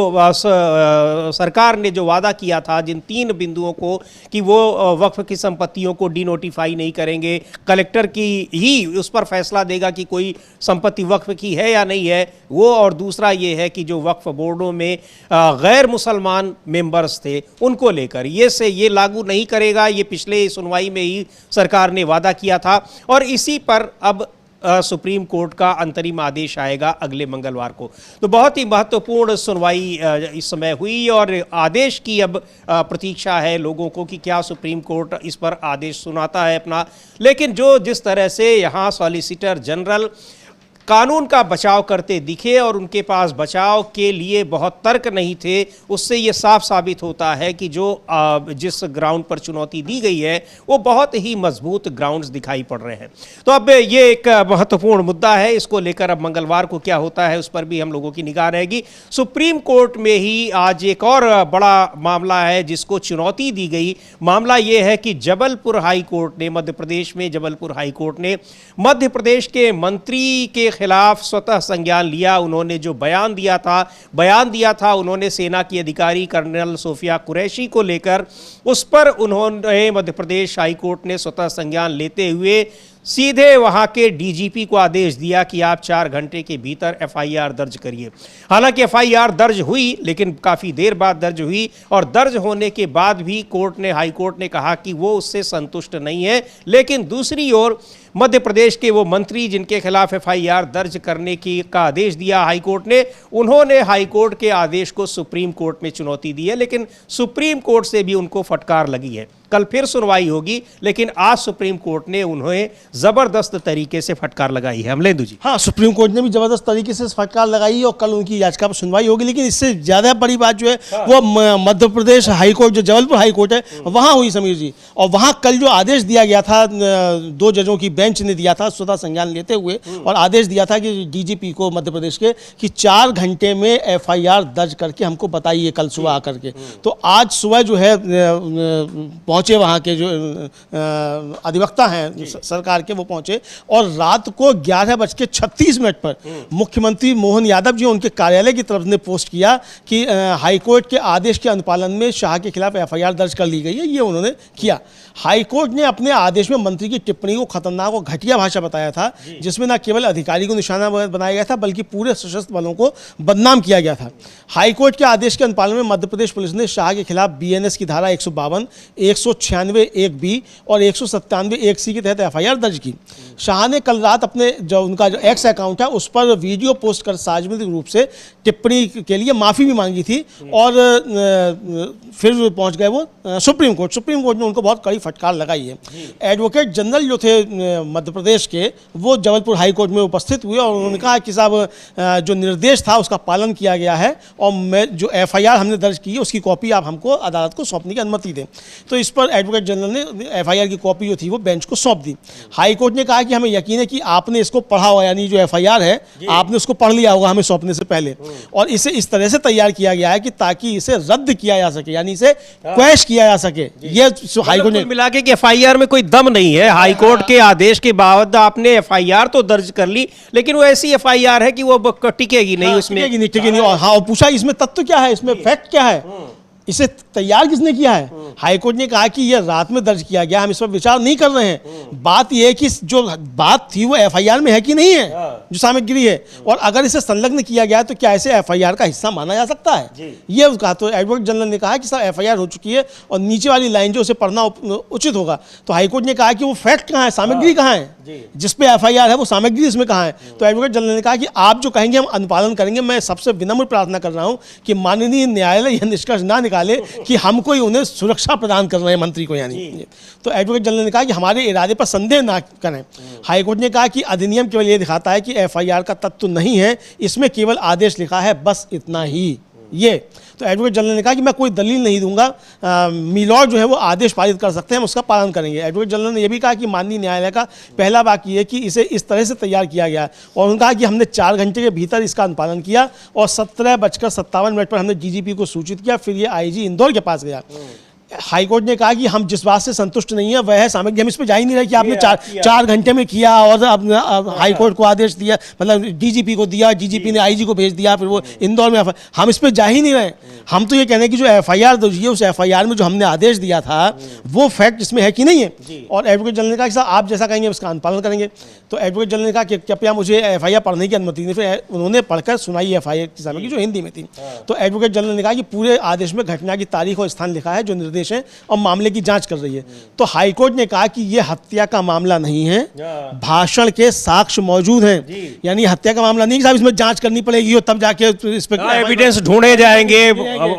सरकार ने जो वादा किया था जिन 3 बिंदुओं को कि वो वक्फ की संपत्तियों को डिनोटिफाई नहीं करेंगे, कलेक्टर की ही उस पर फैसला देगा कि कोई संपत्ति वक्फ की है या नहीं है वो, और दूसरा ये है कि जो वक्फ बोर्डों में गैर मुसलमान मेंबर्स थे उनको लेकर ये लागू नहीं करेगा। ये पिछले सुनवाई में ही सरकार ने वादा किया था, और इसी पर अब सुप्रीम कोर्ट का अंतरिम आदेश आएगा अगले मंगलवार को। तो बहुत ही महत्वपूर्ण सुनवाई इस समय हुई, और आदेश की अब प्रतीक्षा है लोगों को कि क्या सुप्रीम कोर्ट इस पर आदेश सुनाता है अपना। लेकिन जिस तरह से यहाँ सॉलिसिटर जनरल कानून का बचाव करते दिखे और उनके पास बचाव के लिए बहुत तर्क नहीं थे, उससे ये साफ साबित होता है कि जो जिस ग्राउंड पर चुनौती दी गई है वो बहुत ही मजबूत ग्राउंड्स दिखाई पड़ रहे हैं। तो अब ये एक महत्वपूर्ण मुद्दा है, इसको लेकर अब मंगलवार को क्या होता है उस पर भी हम लोगों की निगाह रहेगी। सुप्रीम कोर्ट में ही आज एक और बड़ा मामला है जिसको चुनौती दी गई। मामला यह है कि जबलपुर हाई कोर्ट ने, मध्य प्रदेश में जबलपुर हाई कोर्ट ने मध्य प्रदेश के मंत्री के खिलाफ स्वतः संज्ञान लिया। उन्होंने जो बयान दिया था उन्होंने सेना की अधिकारी कर्नल सोफिया कुरैशी को लेकर, उस पर उन्होंने मध्य प्रदेश हाई कोर्ट ने स्वतः संज्ञान लेते हुए सीधे वहां के डीजीपी को आदेश दिया कि आप 4 घंटे के भीतर एफआईआर दर्ज करिए। हालांकि एफआईआर दर्ज हुई, लेकिन काफ़ी देर बाद दर्ज हुई और दर्ज होने के बाद भी हाई कोर्ट ने कहा कि वो उससे संतुष्ट नहीं है। लेकिन दूसरी ओर मध्य प्रदेश के वो मंत्री जिनके खिलाफ एफआईआर दर्ज करने का आदेश दिया हाई कोर्ट ने, उन्होंने हाई कोर्ट के आदेश को सुप्रीम कोर्ट में चुनौती दी है, लेकिन सुप्रीम कोर्ट से भी उनको फटकार लगी है। कल फिर सुनवाई होगी, लेकिन आज सुप्रीम कोर्ट ने उन्हें जबरदस्त तरीके से फटकार लगाई है। अमलेंदु जी, हाँ, सुप्रीम कोर्ट ने भी जबरदस्त तरीके से फटकार लगाई है और कल उनकी याचिका पर सुनवाई होगी। लेकिन इससे ज़्यादा बड़ी बात जो है वो मध्य प्रदेश हाई कोर्ट, जो जबलपुर हाई कोर्ट है, वहाँ हुई समीर जी। और वहाँ कल जो आदेश दिया गया था 2 जजों की बेंच ने दिया था स्वतः संज्ञान लेते हुए, और आदेश दिया था कि डीजीपी को मध्य प्रदेश के कि 4 घंटे में एफआईआर दर्ज करके हमको बताइए कल सुबह आकर के। तो आज सुबह जो है पहुंचे वहाँ के जो अधिवक्ता हैं सरकार के, वो पहुंचे और रात को 11:36 पर मुख्यमंत्री मोहन यादव जी उनके कार्यालय की तरफ ने पोस्ट किया कि हाईकोर्ट के आदेश के अनुपालन में शाह के खिलाफ एफआईआर दर्ज कर ली गई है। ये उन्होंने किया। हाईकोर्ट ने अपने आदेश में मंत्री की टिप्पणी को खतरनाक और घटिया भाषा बताया था, जिसमें न केवल अधिकारी को निशाना बनाया गया था बल्कि पूरे सशस्त्र बलों को बदनाम किया गया था। हाईकोर्ट के आदेश के अनुपालन में मध्य प्रदेश पुलिस ने शाह के खिलाफ बीएनएस की धारा 152, 196(1)(b) और 197(1)(c) के तहत एफआईआर दर्ज की। शाह ने कल रात अपने उनका जो एक्स अकाउंट है उस पर वीडियो पोस्ट कर सार्वजनिक रूप से टिप्पणी के लिए माफ़ी भी मांगी थी और फिर पहुंच गए वो सुप्रीम कोर्ट। सुप्रीम कोर्ट ने उनको बहुत कड़ी फटकार लगाई है। एडवोकेट जनरल जो थे मध्य प्रदेश के, वो जबलपुर हाई कोर्ट में उपस्थित हुए और उन्होंने कहा कि साहब जो निर्देश था उसका पालन किया गया है और मैं जो एफआईआर हमने दर्ज की है उसकी कॉपी आप हमको अदालत को सौंपने की अनुमति दें। तो इस पर एडवोकेट जनरल ने एफआईआर की कॉपी जो थी वो बेंच को सौंप दी। हाई कोर्ट ने कहा कि हमें यकीन है कि आपने इसको पढ़ा हुआ, यानी जो एफआईआर है आपने उसको पढ़ लिया होगा हमें सौंपने से पहले, और इसे इस तरह से तैयार किया गया है कि ताकि इसे रद्द किया जा सके, यानी इसे क्वैश किया जा सके। ये हाई कोर्ट ने मिला के कि एफआईआर में कोई दम नहीं है। हाई कोर्ट के आदेश के बाद आपने एफआईआर तो दर्ज कर ली, लेकिन वो ऐसी एफआईआर है कि वो टिकेगी नहीं, उसमें टिकेगी नहीं। और पूछा इसमें तत्व क्या है, इसमें फैक्ट क्या है, इसे तैयार किसने किया है। हाईकोर्ट ने कहा कि यह रात में दर्ज किया गया, हम इस पर विचार नहीं कर रहे हैं। बात यह है कि जो बात थी वो एफआईआर में है कि नहीं है, जो सामग्री है, और अगर इसे संलग्न किया गया तो क्या इसे एफआईआर का हिस्सा माना जा सकता है, ये कहा। तो एडवोकेट जनरल ने कहा कि सर एफआईआर हो चुकी है और नीचे वाली लाइन जो उसे पढ़ना उचित होगा। तो हाईकोर्ट ने कहा कि वो फैक्ट कहाँ है, सामग्री कहाँ है, जिसपे एफआईआर है वो सामग्री इसमें कहाँ है। तो एडवोकेट जनरल ने कहा कि आप जो कहेंगे हम अनुपालन करेंगे। मैं सबसे विनम्र प्रार्थना कर रहा हूँ कि माननीय न्यायालय यह निष्कर्ष ना निकाले कि हम कोई उन्हें सुरक्षा प्रदान कर रहे हैं मंत्री को, यानी। तो एडवोकेट जनरल ने कहा कि हमारे इरादे पर संदेह ना करें। हाईकोर्ट ने कहा कि अधिनियम केवल ये दिखाता है कि एफआईआर का तत्व नहीं है, इसमें केवल आदेश लिखा है, बस इतना ही। ये तो एडवोकेट जनरल ने कहा कि मैं कोई दलील नहीं दूंगा, मिलॉर्ड जो है वो आदेश पारित कर सकते हैं, हम उसका पालन करेंगे। एडवोकेट जनरल ने यह भी कहा कि माननीय न्यायालय का पहला वाक्य है कि इसे इस तरह से तैयार किया गया, और उन्होंने कहा कि हमने 4 घंटे के भीतर इसका अनुपालन किया और 17:57 पर हमने डीजीपी को सूचित किया, फिर ये आईजी इंदौर के पास गया। हाईकोर्ट ने कहा कि हम जिस बात से संतुष्ट नहीं है वह है सामग्री। हम इस पर जा ही नहीं रहे कि आपने 4 घंटे में किया और हाईकोर्ट को आदेश दिया, मतलब डीजीपी को दिया, डीजीपी ने आईजी को भेज दिया, फिर वो इंदौर में। हम इस पर जा ही नहीं रहे। हम तो ये कह रहे हैं कि जो एफआईआर दर्ज है उस एफआईआर में जो हमने आदेश दिया था वो फैक्ट इसमें है कि नहीं है। और एडवोकेट जनरल ने कहा कि साहब आप जैसा कहेंगे उसका अनुपालन करेंगे। तो एडवोकेट जनरल ने कहा कि कृपया मुझे एफआईआर पढ़ने की अनुमति दी। फिर उन्होंने पढ़कर सुनाई एफआईआर की सामग्री जो हिंदी में थी। तो एडवोकेट जनरल ने कहा कि पूरे आदेश में घटना की तारीख और स्थान लिखा है जो निर्देश निर्देश हैं और मामले की जांच कर रही है। तो हाईकोर्ट ने कहा कि ये हत्या का मामला नहीं है, भाषण के साक्ष्य मौजूद हैं, यानी हत्या का मामला नहीं कि साहब इसमें जांच करनी पड़ेगी और तब जाके इस पर एविडेंस ढूंढे जाएंगे,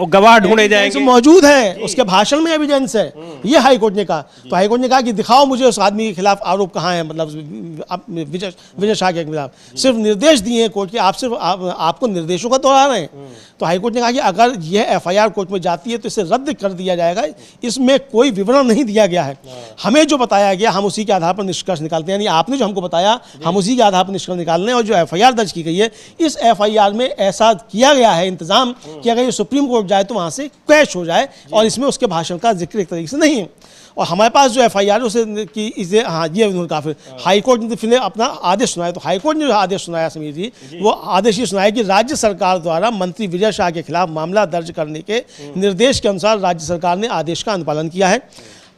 गवाह ढूंढे जाएंगे, मौजूद है, उसके भाषण में एविडेंस है, ये हाईकोर्ट ने कहा। तो हाईकोर्ट ने कहा कि दिखाओ मुझे उस आदमी के खिलाफ आरोप कहाँ है, मतलब विजय शाह के खिलाफ सिर्फ निर्देश दिए हैं कोर्ट के, आप सिर्फ आपको निर्देशों का दोहरा रहे हैं। तो हाईकोर्ट ने कहा कि अगर यह एफआईआर कोर्ट में जाती है तो इसे रद्द कर दिया जाएगा, इसमें कोई विवरण नहीं दिया गया है, हमें जो बताया गया हम उसी के आधार पर निष्कर्ष निकालते हैं, यानी आपने जो हमको बताया हम उसी के आधार पर निष्कर्ष निकाल रहे हैं। और जो एफआईआर दर्ज की गई है, इस एफआईआर में ऐसा किया गया है इंतजाम कि अगर ये सुप्रीम कोर्ट जाए तो वहां से कैश हो जाए, और इसमें उसके भाषण का जिक्र एक तरीके से नहीं है। और हमारे पास जो एफआईआर उसे कि इसे ये उन्होंने कहा, फिर हाईकोर्ट ने फिर अपना आदेश सुनाया। तो हाईकोर्ट ने जो आदेश सुनाया समीर जी, वो आदेश ये सुनाया कि राज्य सरकार द्वारा मंत्री विजय शाह के खिलाफ मामला दर्ज करने के निर्देश के अनुसार राज्य सरकार ने आदेश का अनुपालन किया है।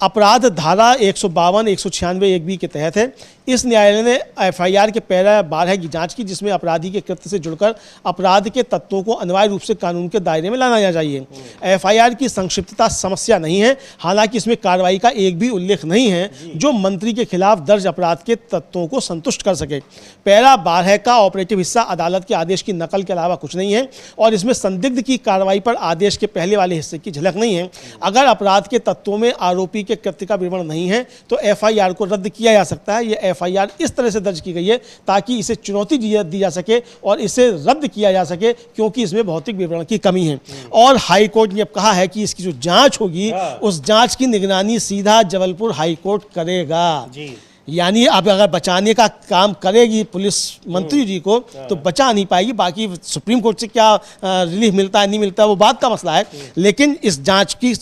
अपराध धारा 152, 196 1B के तहत है। इस न्यायालय ने एफआईआर के पैरा 12 की जांच की, जिसमें अपराधी के कृत्य से जुड़कर अपराध के तत्वों को अनिवार्य रूप से कानून के दायरे में लाना चाहिए। एफआईआर की संक्षिप्तता समस्या नहीं है, हालांकि इसमें कार्रवाई का एक भी उल्लेख नहीं है जो मंत्री के खिलाफ दर्ज अपराध के तत्वों को संतुष्ट कर सके। पैरा 12 का ऑपरेटिव हिस्सा अदालत के आदेश की नकल के अलावा कुछ नहीं है, और इसमें संदिग्ध की कार्रवाई पर आदेश के पहले वाले हिस्से की झलक नहीं है। अगर अपराध के तत्वों में आरोपी के कृत्य का विवरण नहीं है तो एफआईआर को रद्द किया जा सकता है। यह एफआईआर इस तरह से दर्ज की गई है ताकि इसे चुनौती दी जा सके और इसे रद्द किया जा सके, क्योंकि इसमें भौतिक विवरण की कमी है। और हाई कोर्ट ने अब कहा है कि इसकी जो जांच होगी उस जांच की निगरानी सीधा जबलपुर हाई कोर्ट करेगा। यानी अब अगर बचाने का काम करेगी पुलिस मंत्री जी को तो बचा नहीं पाएगी। बाकी सुप्रीम कोर्ट से क्या रिलीफ मिलता है नहीं मिलता है वो बात का मसला है, लेकिन इस जांच की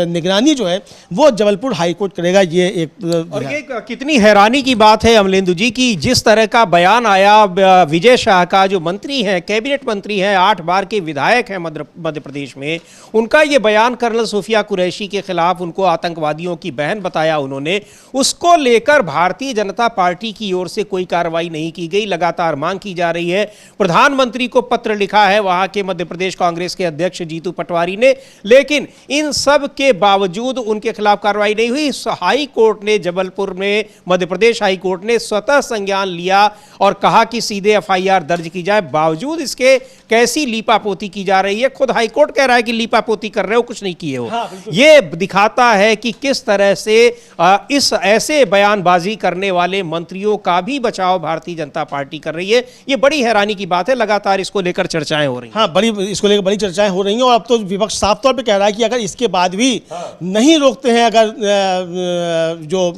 निगरानी जो है वो जबलपुर हाई कोर्ट करेगा। ये एक और ये कितनी हैरानी की बात है अमलेंदु जी की जिस तरह का बयान आया विजय शाह का, जो मंत्री हैं, कैबिनेट मंत्री हैं, 8 बार के विधायक हैं मध्य प्रदेश में, उनका ये बयान कर्नल सूफिया कुरैशी के खिलाफ, उनको आतंकवादियों की बहन बताया उन्होंने, उसको लेकर भारतीय जनता पार्टी की ओर से कोई कार्रवाई नहीं की गई। लगातार मांग की जा रही है। प्रधानमंत्री को पत्र लिखा है वहां के मध्य प्रदेश कांग्रेस के अध्यक्ष जीतू पटवारी ने, लेकिन इन सब के बावजूद उनके खिलाफ कार्रवाई नहीं हुई। हाई कोर्ट ने, जबलपुर में मध्य प्रदेश हाई कोर्ट ने स्वतः संज्ञान लिया और कहा कि सीधे एफआईआर दर्ज की जाए। बावजूद इसके कैसी लीपापोती की जा रही है। खुद हाई कोर्ट कह रहा है कि लीपापोती कर रहे हो, कुछ नहीं किए हो। यह दिखाता है कि किस तरह से इस ऐसे बयानबाजी करने वाले मंत्रियों का भी बचाव भारतीय जनता पार्टी कर रही है। ये बड़ी हैरानी की बात है। लगातार इसको लेकर चर्चाएं हो रही हैं। हाँ, इसको लेकर बड़ी चर्चाएं हो रही हैं। और अब तो विपक्ष साफ तौर पे कह रहा है कि अगर इसके बाद भी नहीं रोकते हैं, अगर जो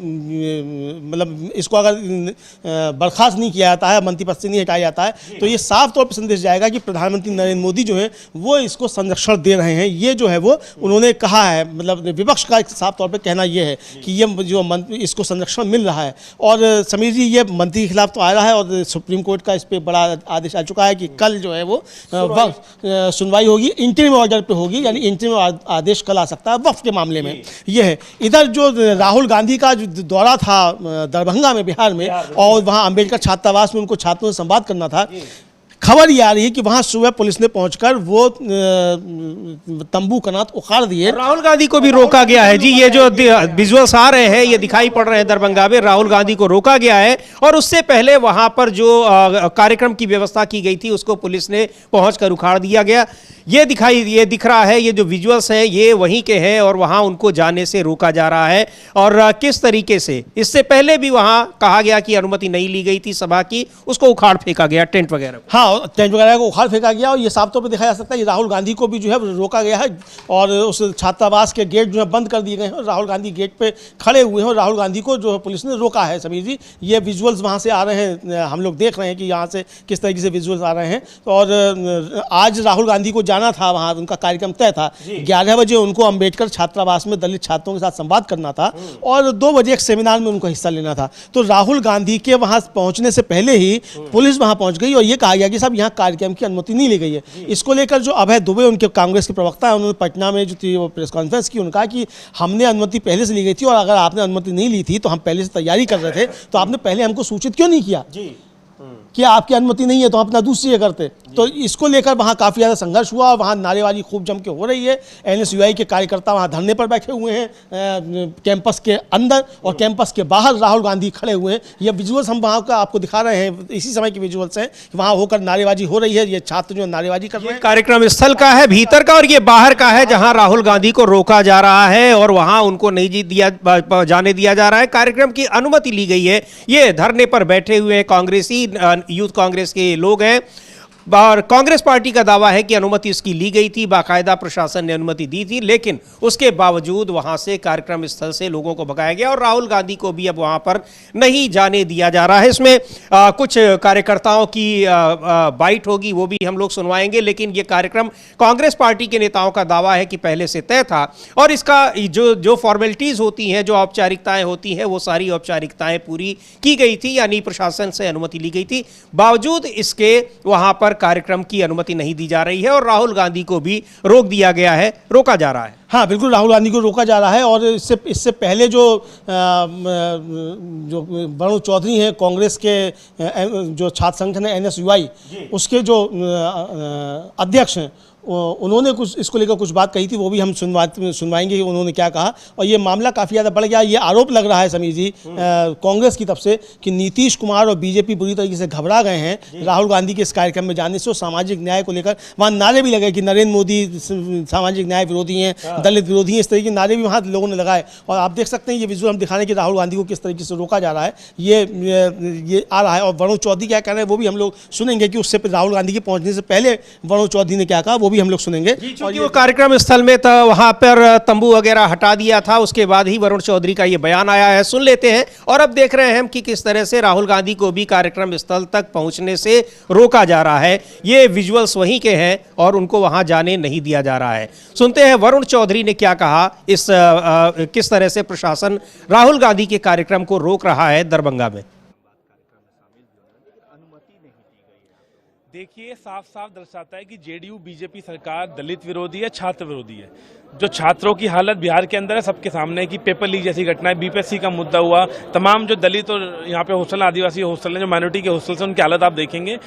मतलब इसको अगर बर्खास्त नहीं किया जाता है, मंत्री पद से नहीं हटाया जाता है, तो ये साफ तौर पर संदेश जाएगा कि प्रधानमंत्री नरेंद्र मोदी जो है वो इसको संरक्षण दे रहे हैं। ये जो है वो उन्होंने कहा है, मतलब विपक्ष का साफ तौर पर कहना यह है कि ये जो इसको संरक्षण मिल रहा है। और समीर जी, ये मंत्री के खिलाफ तो आ रहा है और सुप्रीम कोर्ट का इस पे बड़ा आदेश आ चुका है कि कल जो है वो सुनवाई होगी, इंटरिम ऑर्डर पे होगी, यानी इंटरिम आदेश कल आ सकता है वक्फ के मामले में। ये है। इधर जो राहुल गांधी का जो दौरा था दरभंगा में, बिहार में, और वहाँ अम्बेडकर छात्रावास में उनको छात्रों से संवाद करना था, खबर ये आ रही है कि वहां सुबह पुलिस ने पहुंचकर वो तंबू कनात उखाड़ दिए। राहुल गांधी को भी रोका गया है जी। ये जो विजुअल्स आ रहे हैं, ये दिखाई पड़ रहे हैं दरभंगा में, राहुल गांधी को रोका गया है और उससे पहले वहां पर जो कार्यक्रम की व्यवस्था की गई थी उसको पुलिस ने पहुंचकर उखाड़ दिया गया। ये दिख रहा है, ये जो विजुअल्स हैं ये वहीं के हैं और वहां उनको जाने से रोका जा रहा है। और किस तरीके से इससे पहले भी वहां कहा गया कि अनुमति नहीं ली गई थी सभा की, उसको उखाड़ फेंका गया, टेंट वगैरह। हाँ, टेंट वगैरह को उखाड़ फेंका गया। और ये साफ तौर पर दिखाया जा सकता है कि राहुल गांधी को भी जो है रोका गया है और उस छात्रावास के गेट जो है बंद कर दिए गए हैं। राहुल गांधी गेट पे खड़े हुए हैं और राहुल गांधी को जो पुलिस ने रोका है। समीर जी, ये विजुअल्स वहाँ से आ रहे हैं, हम लोग देख रहे हैं कि यहाँ से किस तरीके से विजुअल्स आ रहे हैं। और आज राहुल गांधी को जाना था वहाँ, उनका कार्यक्रम तय था 11 बजे उनको अम्बेडकर छात्रावास में दलित छात्रों के साथ संवाद करना था और 2 बजे एक सेमिनार में उनको हिस्सा लेना था। तो राहुल गांधी के वहाँ पहुँचने से पहले ही पुलिस वहाँ पहुँच गई और ये कहा गया कि साहब यहाँ कार्यक्रम की अनुमति नहीं ली गई है। इसको लेकर जो अभय दुबे, उनके कांग्रेस के प्रवक्ता है, उन्होंने पटना में जो थी वो प्रेस कॉन्फ्रेंस की, उन्होंने कहा कि हमने अनुमति पहले से ली गई थी और अगर आपने अनुमति नहीं ली थी तो हम पहले से तैयारी कर रहे थे, तो आपने पहले हमको सूचित क्यों नहीं किया। कि आपकी अनुमति नहीं है तो अपना दूसरी जगह करते। तो इसको लेकर वहाँ काफ़ी ज़्यादा संघर्ष हुआ, वहाँ नारेबाजी खूब जम के हो रही है। NSUI के कार्यकर्ता वहाँ धरने पर बैठे हुए हैं, कैंपस के अंदर और कैंपस के बाहर राहुल गांधी खड़े हुए हैं। ये विजुअल्स हम वहाँ का आपको दिखा रहे हैं, इसी समय की विजुअल्स हैं कि वहाँ होकर नारेबाजी हो रही है। ये छात्र जो नारेबाजी कर रहे हैं, कार्यक्रम स्थल का है भीतर का, और ये बाहर का है जहां राहुल गांधी को रोका जा रहा है और वहां उनको नहीं जाने दिया जा रहा है। कार्यक्रम की अनुमति ली गई है। ये धरने पर बैठे हुए कांग्रेसी यूथ कांग्रेस के लोग हैं और कांग्रेस पार्टी का दावा है कि अनुमति इसकी ली गई थी, बाकायदा प्रशासन ने अनुमति दी थी, लेकिन उसके बावजूद वहां से कार्यक्रम स्थल से लोगों को भगाया गया और राहुल गांधी को भी अब वहां पर नहीं जाने दिया जा रहा है। इसमें कुछ कार्यकर्ताओं की बाइट होगी, वो भी हम लोग सुनवाएंगे, लेकिन ये कार्यक्रम कांग्रेस पार्टी के नेताओं का दावा है कि पहले से तय था और इसका जो फॉर्मेलिटीज होती हैं, जो औपचारिकताएं होती हैं, वो सारी औपचारिकताएं पूरी की गई थी, यानी प्रशासन से अनुमति ली गई थी। बावजूद इसके वहां पर कार्यक्रम की अनुमति नहीं दी जा रही है और राहुल गांधी को भी रोक दिया गया है, रोका जा रहा है। हाँ बिल्कुल, राहुल गांधी को रोका जा रहा है। और इससे पहले जो वरुण चौधरी हैं, कांग्रेस के जो छात्र संगठन है NSUI, उसके जो अध्यक्ष हैं, उन्होंने कुछ इसको लेकर कुछ बात कही थी, वो भी हम सुनवाएंगे कि उन्होंने क्या कहा। और ये मामला काफ़ी ज़्यादा बढ़ गया। ये आरोप लग रहा है समीर जी कांग्रेस की तरफ से कि नीतीश कुमार और बीजेपी बुरी तरीके से घबरा गए हैं राहुल गांधी के इस कार्यक्रम में जाने से। और सामाजिक न्याय को लेकर वहाँ नारे भी लगे कि नरेंद्र मोदी सामाजिक न्याय विरोधी हैं, दलित विरोधी हैं, इस तरीके के नारे भी वहाँ लोगों ने लगाए। और आप देख सकते हैं ये विजुअल हम दिखा रहे हैं कि राहुल गांधी को किस तरीके से रोका जा रहा है, ये आ रहा है। और वरुण चौधरी क्या कह रहे हैं वो भी हम लोग सुनेंगे कि उससे राहुल गांधी के पहुँचने से पहले वरुण चौधरी ने क्या कहा, वो भी हम लोग सुनेंगे। और वो कार्यक्रम स्थल में तो वहां पर तंबू वगैरह हटा दिया था, उसके बाद ही वरुण चौधरी का ये बयान आया है, सुन लेते हैं। और अब देख रहे हैं हम कि किस तरह से राहुल गांधी को भी कार्यक्रम स्थल तक पहुंचने से रोका जा रहा है। ये विजुअल्स वहीं के हैं और उनको वहां जाने नहीं दिया जा रहा है। सुनते हैं वरुण चौधरी ने क्या कहा, इस किस तरह से प्रशासन राहुल गांधी के कार्यक्रम को रोक रहा है दरभंगा में। देखिए, साफ साफ दर्शाता है कि जेडीयू बीजेपी सरकार दलित विरोधी है, छात्र विरोधी है। जो छात्रों की हालत बिहार के अंदर है सबके सामने है कि पेपर लीक जैसी घटनाएं, बीपीएससी का मुद्दा हुआ, तमाम जो दलित और यहाँ पे हॉस्टल आदिवासी हॉस्टल हैं, जो माइनॉरिटी के हॉस्टल हैं, उनकी हालत आप देखेंगे,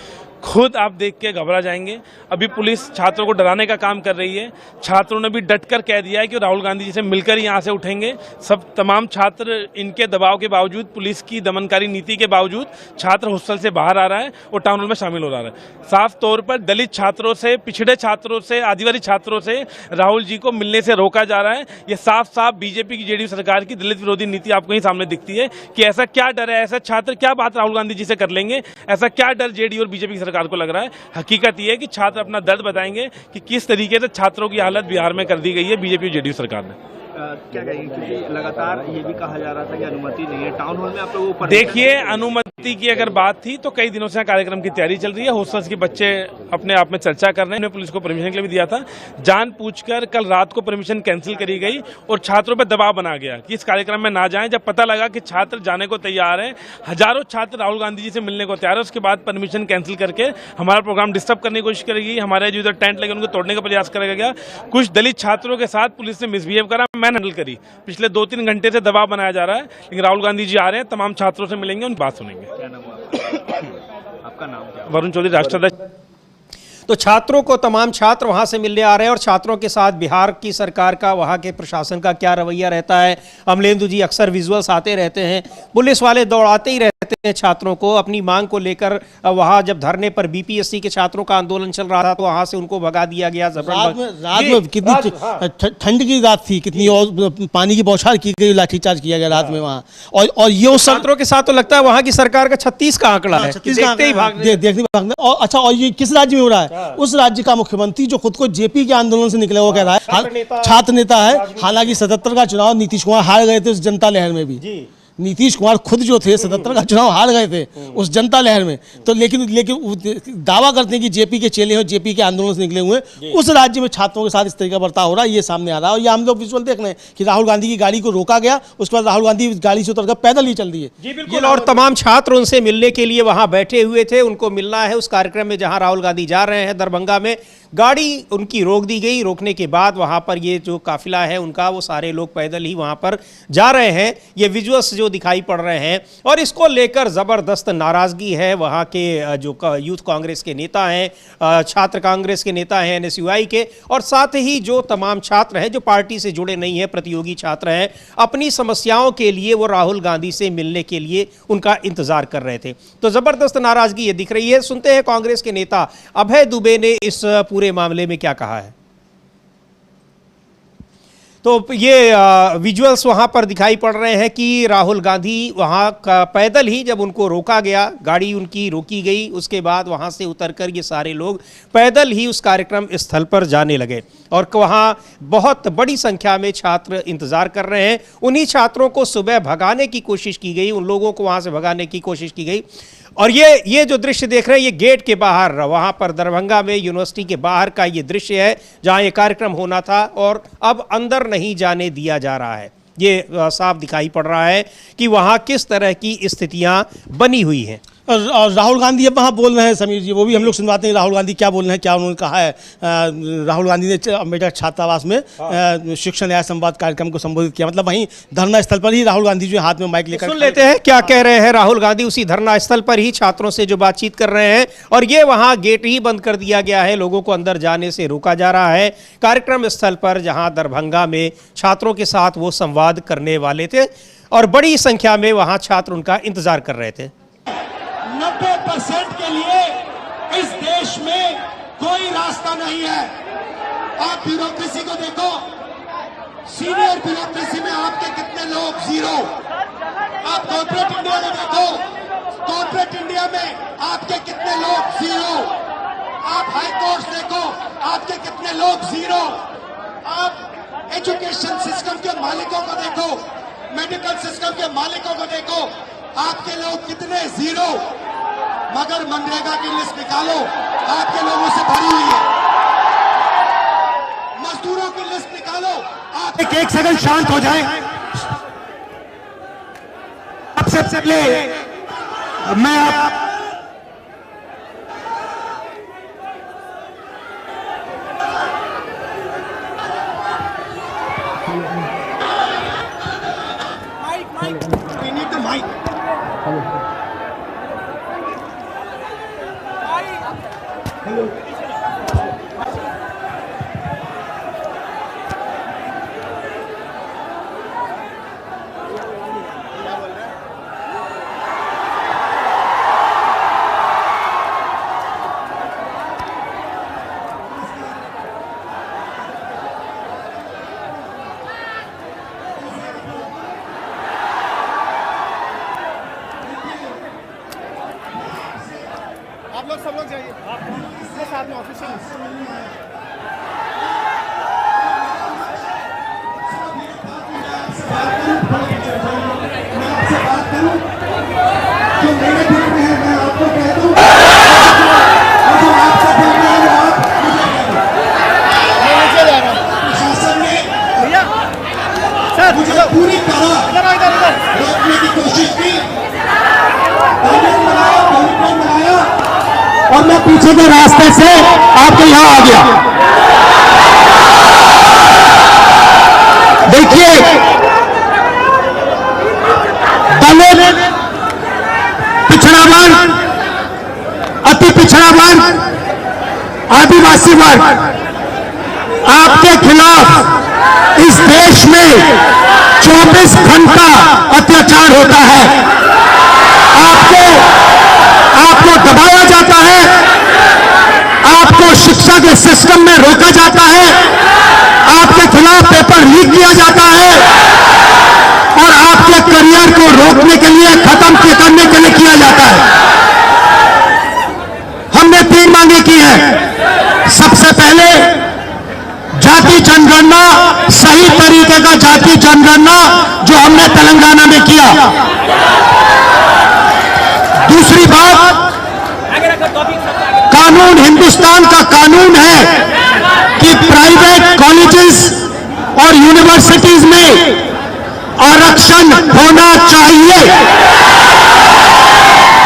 खुद आप देख के घबरा जाएंगे। अभी पुलिस छात्रों को डराने का काम कर रही है। छात्रों ने भी डटकर कह दिया है कि राहुल गांधी जी से मिलकर यहाँ से उठेंगे। सब तमाम छात्र इनके दबाव के बावजूद, पुलिस की दमनकारी नीति के बावजूद छात्र हॉस्टल से बाहर आ रहा है और टाउन हॉल में शामिल हो रहा है। साफ तौर पर दलित छात्रों से, पिछड़े छात्रों से, आदिवासी छात्रों से राहुल जी को मिलने से रोका जा रहा है। ये साफ साफ बीजेपी की जेडीयू सरकार की दलित विरोधी नीति आपको ही सामने दिखती है कि ऐसा क्या डर है, ऐसा छात्र क्या बात राहुल गांधी जी से कर लेंगे, ऐसा क्या डर जेडीयू और बीजेपी सरकार को लग रहा है। हकीकत यह है कि छात्र अपना दर्द बताएंगे कि किस तरीके से छात्रों की हालत बिहार में कर दी गई है बीजेपी और जेडीयू सरकार ने। क्या कहेंगे, क्योंकि लगातार ये भी कहा जा रहा था कि अनुमति नहीं है टाउन हॉल में आप लोगों को। देखिए, अनुमति की अगर बात थी तो कई दिनों से कार्यक्रम की तैयारी चल रही है। हॉस्टल्स के बच्चे अपने आप में चर्चा कर रहे हैं। उन्हें पुलिस को परमिशन के लिए भी दिया था, जानबूझकर कल रात को परमिशन कैंसिल करी गई और छात्रों पर दबाव बना गया कि इस कार्यक्रम में ना जाएं। जब पता लगा कि छात्र जाने को तैयार हैं, हजारों छात्र राहुल गांधी जी से मिलने को तैयार है, उसके बाद परमिशन कैंसिल करके हमारा प्रोग्राम डिस्टर्ब करने की कोशिश करेगी। हमारे जो इधर टेंट लगे उनको तोड़ने का प्रयास करेगा गया। कुछ दलित छात्रों के साथ पुलिस ने मिसबिहेव करा, मैन हैंडल करी। पिछले 2-3 घंटे से दबाव बनाया जा रहा है, लेकिन राहुल गांधी जी आ रहे हैं, तमाम छात्रों से मिलेंगे, उनकी बात सुनेंगे। क्या नाम हुआ आपका नाम क्या? वरुण चौधरी, राष्ट्राध्यक्ष। तो छात्रों को, तमाम छात्र वहां से मिलने आ रहे हैं और छात्रों के साथ बिहार की सरकार का, वहां के प्रशासन का क्या रवैया रहता है। अमलेंदु जी, अक्सर विजुअल्स आते रहते हैं, पुलिस वाले दौड़ाते ही रहते हैं छात्रों को अपनी मांग को लेकर। वहां जब धरने पर बीपीएससी के छात्रों का आंदोलन चल रहा था तो वहां से उनको भगा दिया गया। रात में कितनी ठंड की रात थी, कितनी और पानी की बौछार की गई, लाठीचार्ज किया गया रात में वहाँ। और ये उस छात्रों के साथ तो लगता है वहां की सरकार का 36 का आंकड़ा है, देखते ही भागने। और अच्छा, और ये किस राज्य में हो रहा है? उस राज्य का मुख्यमंत्री जो खुद को जेपी के आंदोलन से निकला हुआ कह रहा है, छात्र नेता है। हालांकि 77 का चुनाव नीतीश कुमार हार गए थे उस जनता लहर में भी। नीतीश कुमार खुद जो थे 77 का चुनाव हार गए थे उस जनता लहर में। तो लेकिन दावा करते हैं कि जेपी के चेले हो, जेपी के आंदोलन से निकले हुए, उस राज्य में छात्रों के साथ इस तरीके का बर्ताव हो रहा है, ये सामने आ रहा है। और ये हम लोग विजुअल देख रहे हैं कि राहुल गांधी की गाड़ी को रोका गया, उसके बाद राहुल गांधी गाड़ी से उतरकर पैदल ही चल दिए। जी बिल्कुल। और तमाम छात्र उनसे मिलने के लिए वहां बैठे हुए थे, उनको मिलना है उस कार्यक्रम में जहां राहुल गांधी जा रहे हैं दरभंगा में। गाड़ी उनकी रोक दी गई। रोकने के बाद वहां पर ये जो काफिला है उनका, वो सारे लोग पैदल ही वहां पर जा रहे हैं। ये विजुअल्स जो दिखाई पड़ रहे हैं, और इसको लेकर ज़बरदस्त नाराज़गी है वहां के जो यूथ कांग्रेस के नेता हैं, छात्र कांग्रेस के नेता हैं NSUI के, और साथ ही जो तमाम छात्र हैं जो पार्टी से जुड़े नहीं हैं, प्रतियोगी छात्र हैं, अपनी समस्याओं के लिए वो राहुल गांधी से मिलने के लिए उनका इंतजार कर रहे थे। तो ज़बरदस्त नाराज़गी ये दिख रही है। सुनते हैं कांग्रेस के नेता अभय दुबे ने इस पूरे मामले में क्या कहा है। तो ये विजुअल्स वहां पर दिखाई पड़ रहे हैं कि राहुल गांधी वहां का पैदल ही, जब उनको रोका गया, गाड़ी उनकी रोकी गई, उसके बाद वहां से उतरकर ये सारे लोग पैदल ही उस कार्यक्रम स्थल पर जाने लगे, और वहां बहुत बड़ी संख्या में छात्र इंतजार कर रहे हैं। उन्हीं छात्रों को सुबह भगाने की कोशिश की गई, उन लोगों को वहां से भगाने की कोशिश की गई। और ये जो दृश्य देख रहे हैं, ये गेट के बाहर, वहाँ पर दरभंगा में यूनिवर्सिटी के बाहर का ये दृश्य है जहाँ ये कार्यक्रम होना था, और अब अंदर नहीं जाने दिया जा रहा है। ये साफ दिखाई पड़ रहा है कि वहाँ किस तरह की स्थितियाँ बनी हुई हैं। और राहुल गांधी अब वहाँ बोल रहे हैं, समीर जी, वो भी हम लोग सुनवाते हैं राहुल गांधी क्या बोल रहे हैं, क्या उन्होंने कहा है। राहुल गांधी ने अम्बेडकर छात्रावास में शिक्षा न्याय संवाद कार्यक्रम को संबोधित किया, मतलब वहीं धरना स्थल पर ही राहुल गांधी जो हाथ में माइक लेकर सुन लेते हैं क्या कह रहे हैं राहुल गांधी। उसी धरना स्थल पर ही छात्रों से जो बातचीत कर रहे हैं, और ये वहाँ गेट ही बंद कर दिया गया है, लोगों को अंदर जाने से रोका जा रहा है। कार्यक्रम स्थल पर जहाँ दरभंगा में छात्रों के साथ वो संवाद करने वाले थे, और बड़ी संख्या में वहाँ छात्र उनका इंतजार कर रहे थे। 90% के लिए इस देश में कोई रास्ता नहीं है। आप ब्यूरोक्रेसी को देखो, सीनियर ब्यूरोक्रेसी में आपके कितने लोग, 0। आप कॉर्पोरेट इंडिया में देखो, कॉर्पोरेट इंडिया में आपके कितने लोग, 0। आप हाई कोर्ट देखो, आपके कितने लोग, 0। आप एजुकेशन सिस्टम के मालिकों को देखो, मेडिकल सिस्टम के मालिकों को देखो, आपके लोग कितने, 0। मगर मनरेगा की लिस्ट निकालो, आपके लोगों से भरी हुई है। मजदूरों की लिस्ट निकालो, आप एक सेकंड शांत हो जाए। सबसे पहले मैं We need the mic. आप लोग सब लोग जाइए, आप साथ में ऑफिशियल। मैं आपसे बात करूं, जो मेरे दिल में है मैं आपको कह दूं, और जो आपसे दिल में है वो आप मुझे कह दो। प्रशासन ने भैया सर मुझे पूरी तरह रोकने की कोशिश की, बनाया, और मैं पीछे के रास्ते से आपके यहां आ गया। देखिए, दलित, पिछड़ा वर्ग, अति पिछड़ा वर्ग, आदिवासी वर्ग, आपके खिलाफ इस देश में 24 घंटा अत्याचार होता है। आपको दबाया जाता है, आपको शिक्षा के सिस्टम में रोका जाता है, आपके खिलाफ पेपर लीक किया जाता है, और आपके करियर को रोकने के लिए, खत्म करने के लिए किया जाता है। हमने 3 मांगे की है। सबसे पहले जाति जनगणना, सही तरीके का जाति जनगणना जो हमने तेलंगाना में किया। दूसरी बात, कानून, हिंदुस्तान का कानून है कि प्राइवेट कॉलेजेस और यूनिवर्सिटीज में आरक्षण होना चाहिए,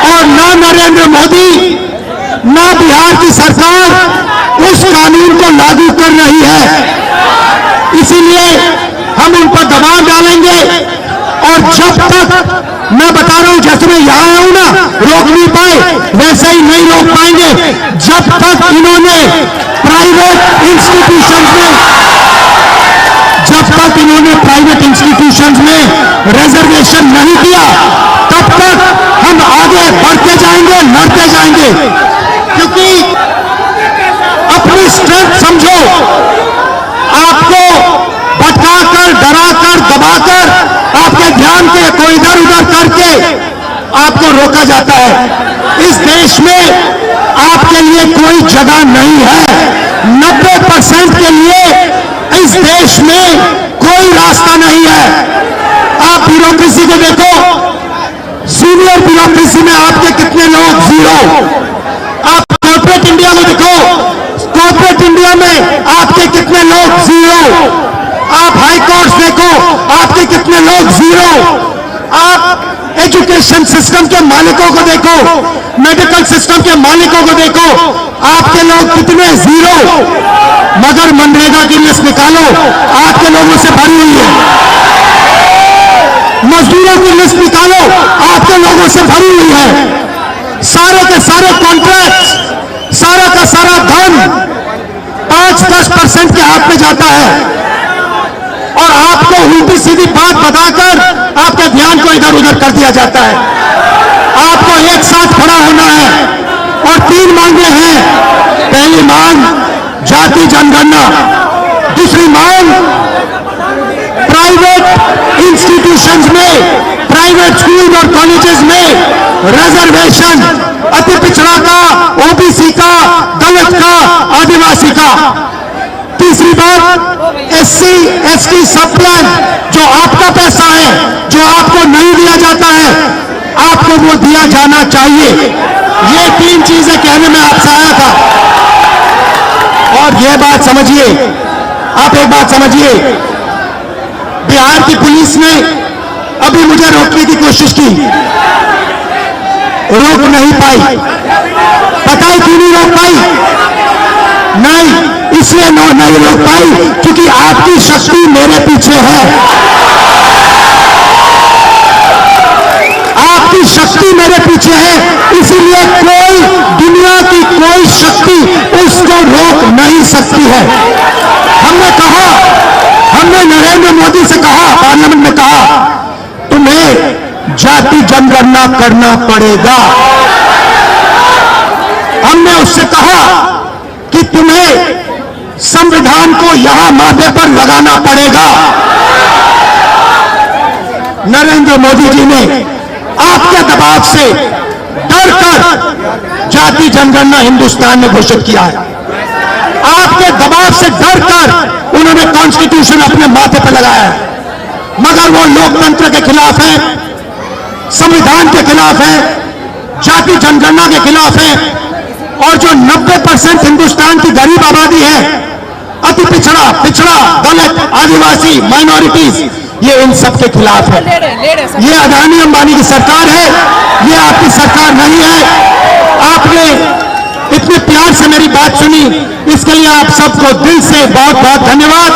और ना नरेंद्र मोदी, ना बिहार की सरकार उस कानून को लागू कर रही है। इसीलिए हम उन पर दबाव डालेंगे और जब तक, मैं बता रहा हूं, जैसे मैं यहां आया हूं ना, रोक नहीं पाए, वैसे ही नहीं रोक पाएंगे जब तक इन्होंने प्राइवेट इंस्टीट्यूशंस में रिजर्वेशन नहीं किया, तब तक हम आगे बढ़ते जाएंगे, लड़ते जाएंगे। क्योंकि अपनी स्ट्रेंथ समझो, आपको भटकाकर, डराकर, दबाकर, आपके ध्यान को इधर उधर करके आपको रोका जाता है। इस देश में आपके लिए कोई जगह नहीं है। 90% के लिए इस देश में कोई रास्ता नहीं है। आप ब्यूरोक्रेसी को देखो, सीनियर ब्यूरोक्रेसी में आपके कितने लोग, जीरो। आप कॉर्पोरेट इंडिया को देखो, कॉर्पोरेट इंडिया में आपके कितने लोग, जीरो। आप हाई कोर्ट देखो, आपके कितने लोग, जीरो। आप एजुकेशन सिस्टम के मालिकों को देखो, मेडिकल सिस्टम के मालिकों को देखो, आपके लोग कितने, जीरो। मगर मनरेगा की लिस्ट निकालो, आपके लोगों से भरी हुई है। मजदूरों की लिस्ट निकालो, आपके लोगों से भरी हुई है। सारे के सारे कॉन्ट्रैक्ट, सारा का सारा धन 5-10% के हाथ में जाता है और आपको उल्टी सीधी बात बताकर आपके ध्यान को इधर उधर कर दिया जाता है। आपको एक साथ खड़ा होना है और 3 मांगे हैं। पहली मांग जाति जनगणना, दूसरी मांग प्राइवेट इंस्टीट्यूशंस में, प्राइवेट स्कूल और कॉलेजेस में रिजर्वेशन, अति पिछड़ा का, ओबीसी का, दलित का, आदिवासी का। तीसरी बात एससी एसटी सब प्लान, जो आपका पैसा है, जो आपको नहीं दिया जाता है, आपको वो दिया जाना चाहिए। ये 3 चीजें कहने में आपसे आया था। और ये बात समझिए, आप एक बात समझिए, बिहार की पुलिस ने अभी मुझे रोकने की कोशिश की, रोक नहीं पाई। पता है क्यों नहीं रोक पाई? नहीं, इसलिए नहीं रोक पाई क्योंकि आपकी शक्ति मेरे पीछे है। आपकी शक्ति मेरे पीछे है, इसीलिए कोई, दुनिया की कोई शक्ति उसको रोक नहीं सकती है। हमने कहा, हमने नरेंद्र मोदी से कहा, पार्लियामेंट में कहा, तुम्हें जाति जनगणना करना पड़ेगा। हमने उससे कहा कि तुम्हें संविधान को यहां माथे पर लगाना पड़ेगा। नरेंद्र मोदी जी ने आपके दबाव से डरकर जाति जनगणना हिंदुस्तान में घोषित किया है। आपके दबाव से डरकर उन्होंने कॉन्स्टिट्यूशन अपने माथे पर लगाया है। मगर वो लोकतंत्र के खिलाफ है, संविधान के खिलाफ है, जाति जनगणना के खिलाफ है। और जो 90% हिंदुस्तान की गरीब आबादी है, अति पिछड़ा, दलित, आदिवासी, माइनॉरिटीज, ये इन सब के खिलाफ है। ये अदानी अंबानी की सरकार है, ये आपकी सरकार नहीं है। आपने इतने प्यार से मेरी बात सुनी, इसके लिए आप सबको दिल से बहुत बहुत धन्यवाद।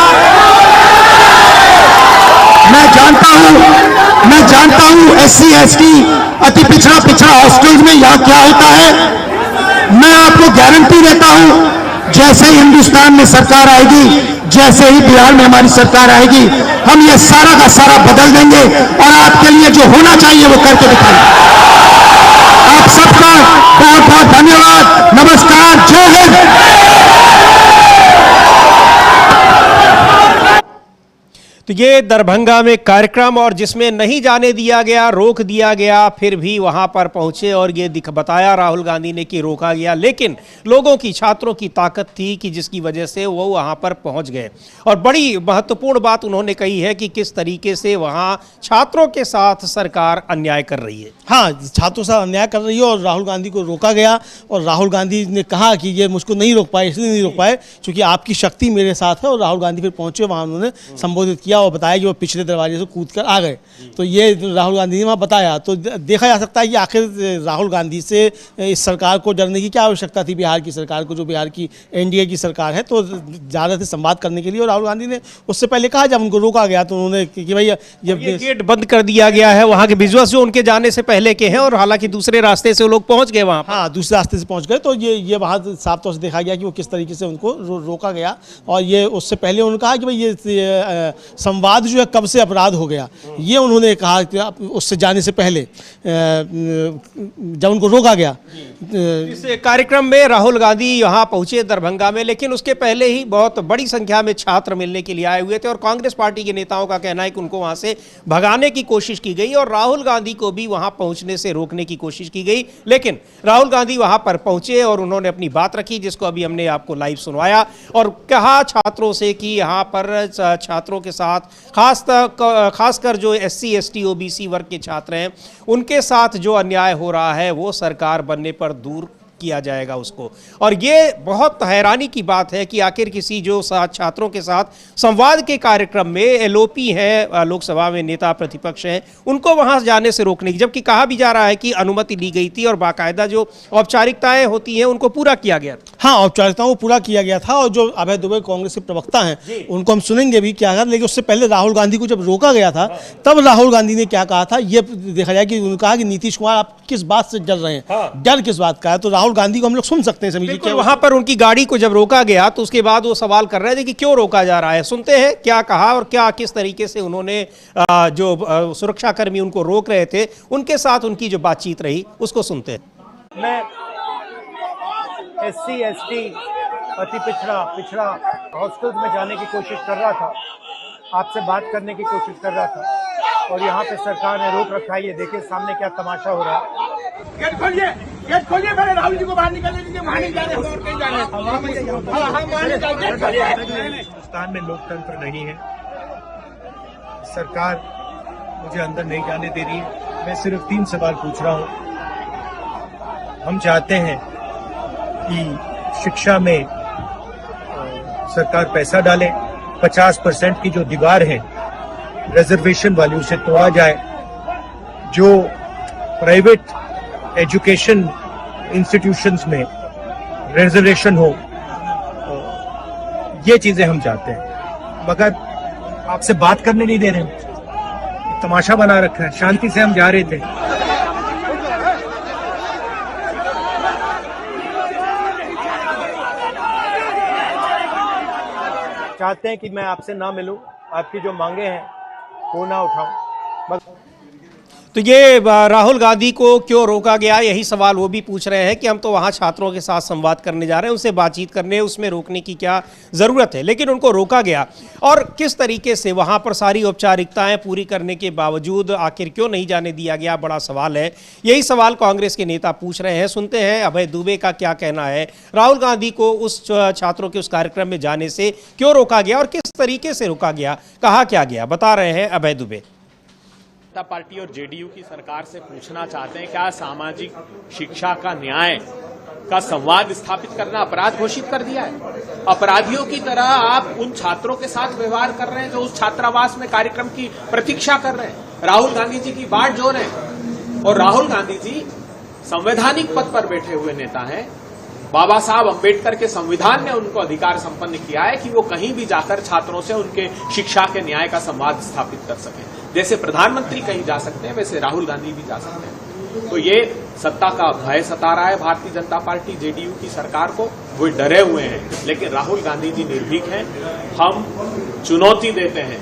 मैं जानता हूं एससी एसटी, अति पिछड़ा हॉस्टल्स में यहां क्या होता है। मैं आपको गारंटी देता हूं, जैसे ही हिंदुस्तान में सरकार आएगी, जैसे ही बिहार में हमारी सरकार आएगी, हम ये सारा का सारा बदल देंगे और आपके लिए जो होना चाहिए वो करके दिखाएंगे। आप सबका बहुत बहुत धन्यवाद, नमस्कार, जय हिंद। तो ये दरभंगा में कार्यक्रम, और जिसमें नहीं जाने दिया गया, रोक दिया गया, फिर भी वहां पर पहुंचे और ये बताया राहुल गांधी ने कि रोका गया, लेकिन लोगों की, छात्रों की ताकत थी कि जिसकी वजह से वो वहां पर पहुंच गए। और बड़ी महत्वपूर्ण बात उन्होंने कही है कि किस तरीके से वहां छात्रों के साथ सरकार अन्याय कर रही है। हाँ, छात्रों से अन्याय कर रही है और राहुल गांधी को रोका गया। और राहुल गांधी ने कहा कि ये मुझको नहीं रोक पाए, इसलिए नहीं रोक पाए क्योंकि आपकी शक्ति मेरे साथ है। और राहुल गांधी फिर पहुंचे, वहां उन्होंने संबोधित किया गया और बताया कि वो पिछले दरवाजे से कूद कर आ गए। तो ये राहुल गांधी ने वहाँ बताया। तो देखा जा सकता है कि आखिर राहुल गांधी से इस सरकार को डरने की क्या आवश्यकता थी, बिहार की सरकार को, जो बिहार की एनडीए की सरकार है। तो ज़्यादा थे संवाद करने के लिए, और राहुल गांधी ने उससे पहले कहा जब उनको रोका गया तो उन्होंने कि भाई ये गेट बंद कर दिया गया है, वहाँ के विजुअल्स जो उनके जाने से पहले के हैं, और हालांकि दूसरे रास्ते से वो लोग पहुंच गए वहाँ। हाँ, दूसरे रास्ते से पहुंच गए। तो ये वहाँ साफ तौर से देखा गया कि वो किस तरीके से उनको रोका गया। और ये उससे पहले उन्होंने कहा कि भाई ये संवाद जो है कब से अपराध हो गया, ये उन्होंने कहा कि उससे जाने से पहले जब उनको रोका गया। इस कार्यक्रम में राहुल गांधी यहाँ पहुंचे दरभंगा में, लेकिन उसके पहले ही बहुत बड़ी संख्या में छात्र मिलने के लिए आए हुए थे, और कांग्रेस पार्टी के नेताओं का कहना है कि उनको वहां से भगाने की कोशिश की गई और राहुल गांधी को भी वहां पहुंचने से रोकने की कोशिश की गई। लेकिन राहुल गांधी वहां पर पहुंचे और उन्होंने अपनी बात रखी, जिसको अभी हमने आपको लाइव सुनवाया, और कहा छात्रों से कि यहाँ पर छात्रों के साथ खासकर जो SC ST OBC वर्ग के छात्र हैं, उनके साथ जो अन्याय हो रहा है वो सरकार बनने पर दूर किया जाएगा उसको। और ये बहुत हैरानी की बात है कि आखिर किसी जो छात्रों के साथ संवाद के कार्यक्रम में LOP है, लोकसभा में नेता प्रतिपक्ष हैं, उनको वहां जाने से रोकने की, जबकि कहा भी जा रहा है कि अनुमति ली गई थी और बाकायदा जो औपचारिकताएं होती हैं उनको पूरा किया गया था। हाँ, औपचारिकताओं को पूरा किया गया था। और जो अभय दुबे कांग्रेस के प्रवक्ता हैं उनको हम सुनेंगे भी क्या कहा। लेकिन उससे पहले राहुल गांधी को जब रोका गया था तब राहुल गांधी ने क्या कहा था, ये देखा जाए कि उन्होंने कहा कि नीतीश कुमार आप किस बात से डर रहे हैं, डर किस बात का है। तो राहुल गांधी को हम लोग सुन सकते हैं समीर जी। वहां पर उनकी गाड़ी को जब रोका गया तो उसके बाद वो सवाल कर रहे थे कि क्यों रोका जा रहा है। सुनते हैं क्या कहा और क्या किस तरीके से उन्होंने जो सुरक्षाकर्मी उनको रोक रहे थे उनके साथ उनकी जो बातचीत रही, उसको सुनते हैं। मैं SC ST अति पिछड़ा हॉस्टल्स में जाने की कोशिश कर रहा था, आपसे बात करने की कोशिश कर रहा था, और यहाँ पे सरकार ने रोक रखा है। ये देखिए सामने क्या तमाशा हो रहा है। गेट खोलिए पहले राहुल जी को बाहर निकालने दीजिए, वहां नहीं जाने, और कहीं जाने। हिंदुस्तान में लोकतंत्र नहीं है, सरकार मुझे अंदर नहीं जाने दे रही है। मैं सिर्फ 3 सवाल पूछ रहा हूँ। हम चाहते हैं कि शिक्षा में सरकार पैसा डाले, 50% की जो दीवार है रिजर्वेशन वाली उसे तोड़ा जाए, जो प्राइवेट एजुकेशन इंस्टीट्यूशंस में रिजर्वेशन हो, ये चीजें हम चाहते हैं। मगर आपसे बात करने नहीं दे रहे हैं, तमाशा बना रखा है। शांति से हम जा रहे थे। चाहते हैं कि मैं आपसे ना मिलूं, आपकी जो मांगे हैं वो ना उठाऊं, बस। तो ये राहुल गांधी को क्यों रोका गया, यही सवाल वो भी पूछ रहे हैं कि हम तो वहाँ छात्रों के साथ संवाद करने जा रहे हैं, उनसे बातचीत करने, उसमें रोकने की क्या ज़रूरत है, लेकिन उनको रोका गया। और किस तरीके से वहाँ पर सारी औपचारिकताएं पूरी करने के बावजूद आखिर क्यों नहीं जाने दिया गया, बड़ा सवाल है। यही सवाल कांग्रेस के नेता पूछ रहे हैं। सुनते हैं अभय दुबे का क्या कहना है, राहुल गांधी को उस छात्रों के उस कार्यक्रम में जाने से क्यों रोका गया और किस तरीके से रोका गया, कहा क्या गया, बता रहे हैं अभय दुबे। जनता पार्टी और जेडीयू की सरकार से पूछना चाहते हैं, क्या सामाजिक शिक्षा का न्याय का संवाद स्थापित करना अपराध घोषित कर दिया है? अपराधियों की तरह आप उन छात्रों के साथ व्यवहार कर रहे हैं जो उस छात्रावास में कार्यक्रम की प्रतीक्षा कर रहे हैं, राहुल गांधी जी की बाट जोड़ रहे हैं। और राहुल गांधी जी संवैधानिक पद पर बैठे हुए नेता हैं। बाबा साहब अंबेडकर के संविधान ने उनको अधिकार संपन्न किया है कि वो कहीं भी जाकर छात्रों से उनके शिक्षा के न्याय का संवाद स्थापित कर सकें। जैसे प्रधानमंत्री कहीं जा सकते हैं, वैसे राहुल गांधी भी जा सकते हैं। तो ये सत्ता का भय सता रहा है भारतीय जनता पार्टी जेडीयू की सरकार को, वो डरे हुए हैं। लेकिन राहुल गांधी जी निर्भीक हैं। हम चुनौती देते हैं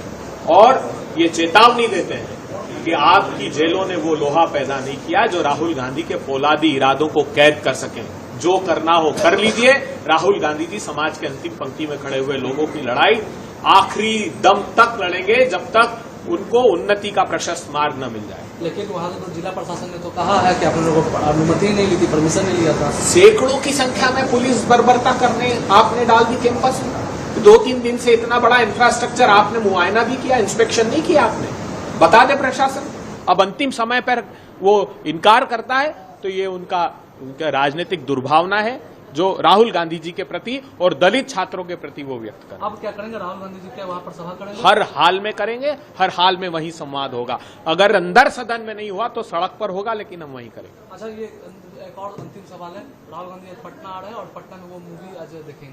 और ये चेतावनी देते हैं कि आपकी जेलों ने वो लोहा पैदा नहीं किया जो राहुल गांधी के फौलादी इरादों को कैद कर सकें। जो करना हो कर लीजिए। राहुल गांधी जी समाज के अंतिम पंक्ति में खड़े हुए लोगों की लड़ाई आखिरी दम तक लड़ेंगे, जब तक उनको उन्नति का प्रशस्त मार्ग न मिल जाए। लेकिन वहां तो जिला प्रशासन ने तो कहा है कि आप लोगों को अनुमति नहीं ली थी, परमिशन नहीं लिया था। सैकड़ों की संख्या में पुलिस बर्बरता करने आपने डाल दी कैंपस में। 2-3 दिन से इतना बड़ा इंफ्रास्ट्रक्चर आपने मुआयना भी किया, इंस्पेक्शन नहीं किया आपने? बता दे प्रशासन। अब अंतिम समय पर वो इनकार करता है तो ये उनका राजनीतिक दुर्भावना है। जो राहुल गांधी जी के प्रति और दलित छात्रों के प्रति वो व्यक्त कर। अब क्या करेंगे राहुल गांधी जी, क्या वहां पर सभा करेंगे? हर हाल में करेंगे, हर हाल में वही संवाद होगा। अगर अंदर सदन में नहीं हुआ तो सड़क पर होगा, लेकिन हम वहीं करेंगे। अच्छा, ये एक और अंतिम सवाल है। राहुल गांधी आज पटना आ रहे हैं और पटना में वो मूवी आज देखेंगे,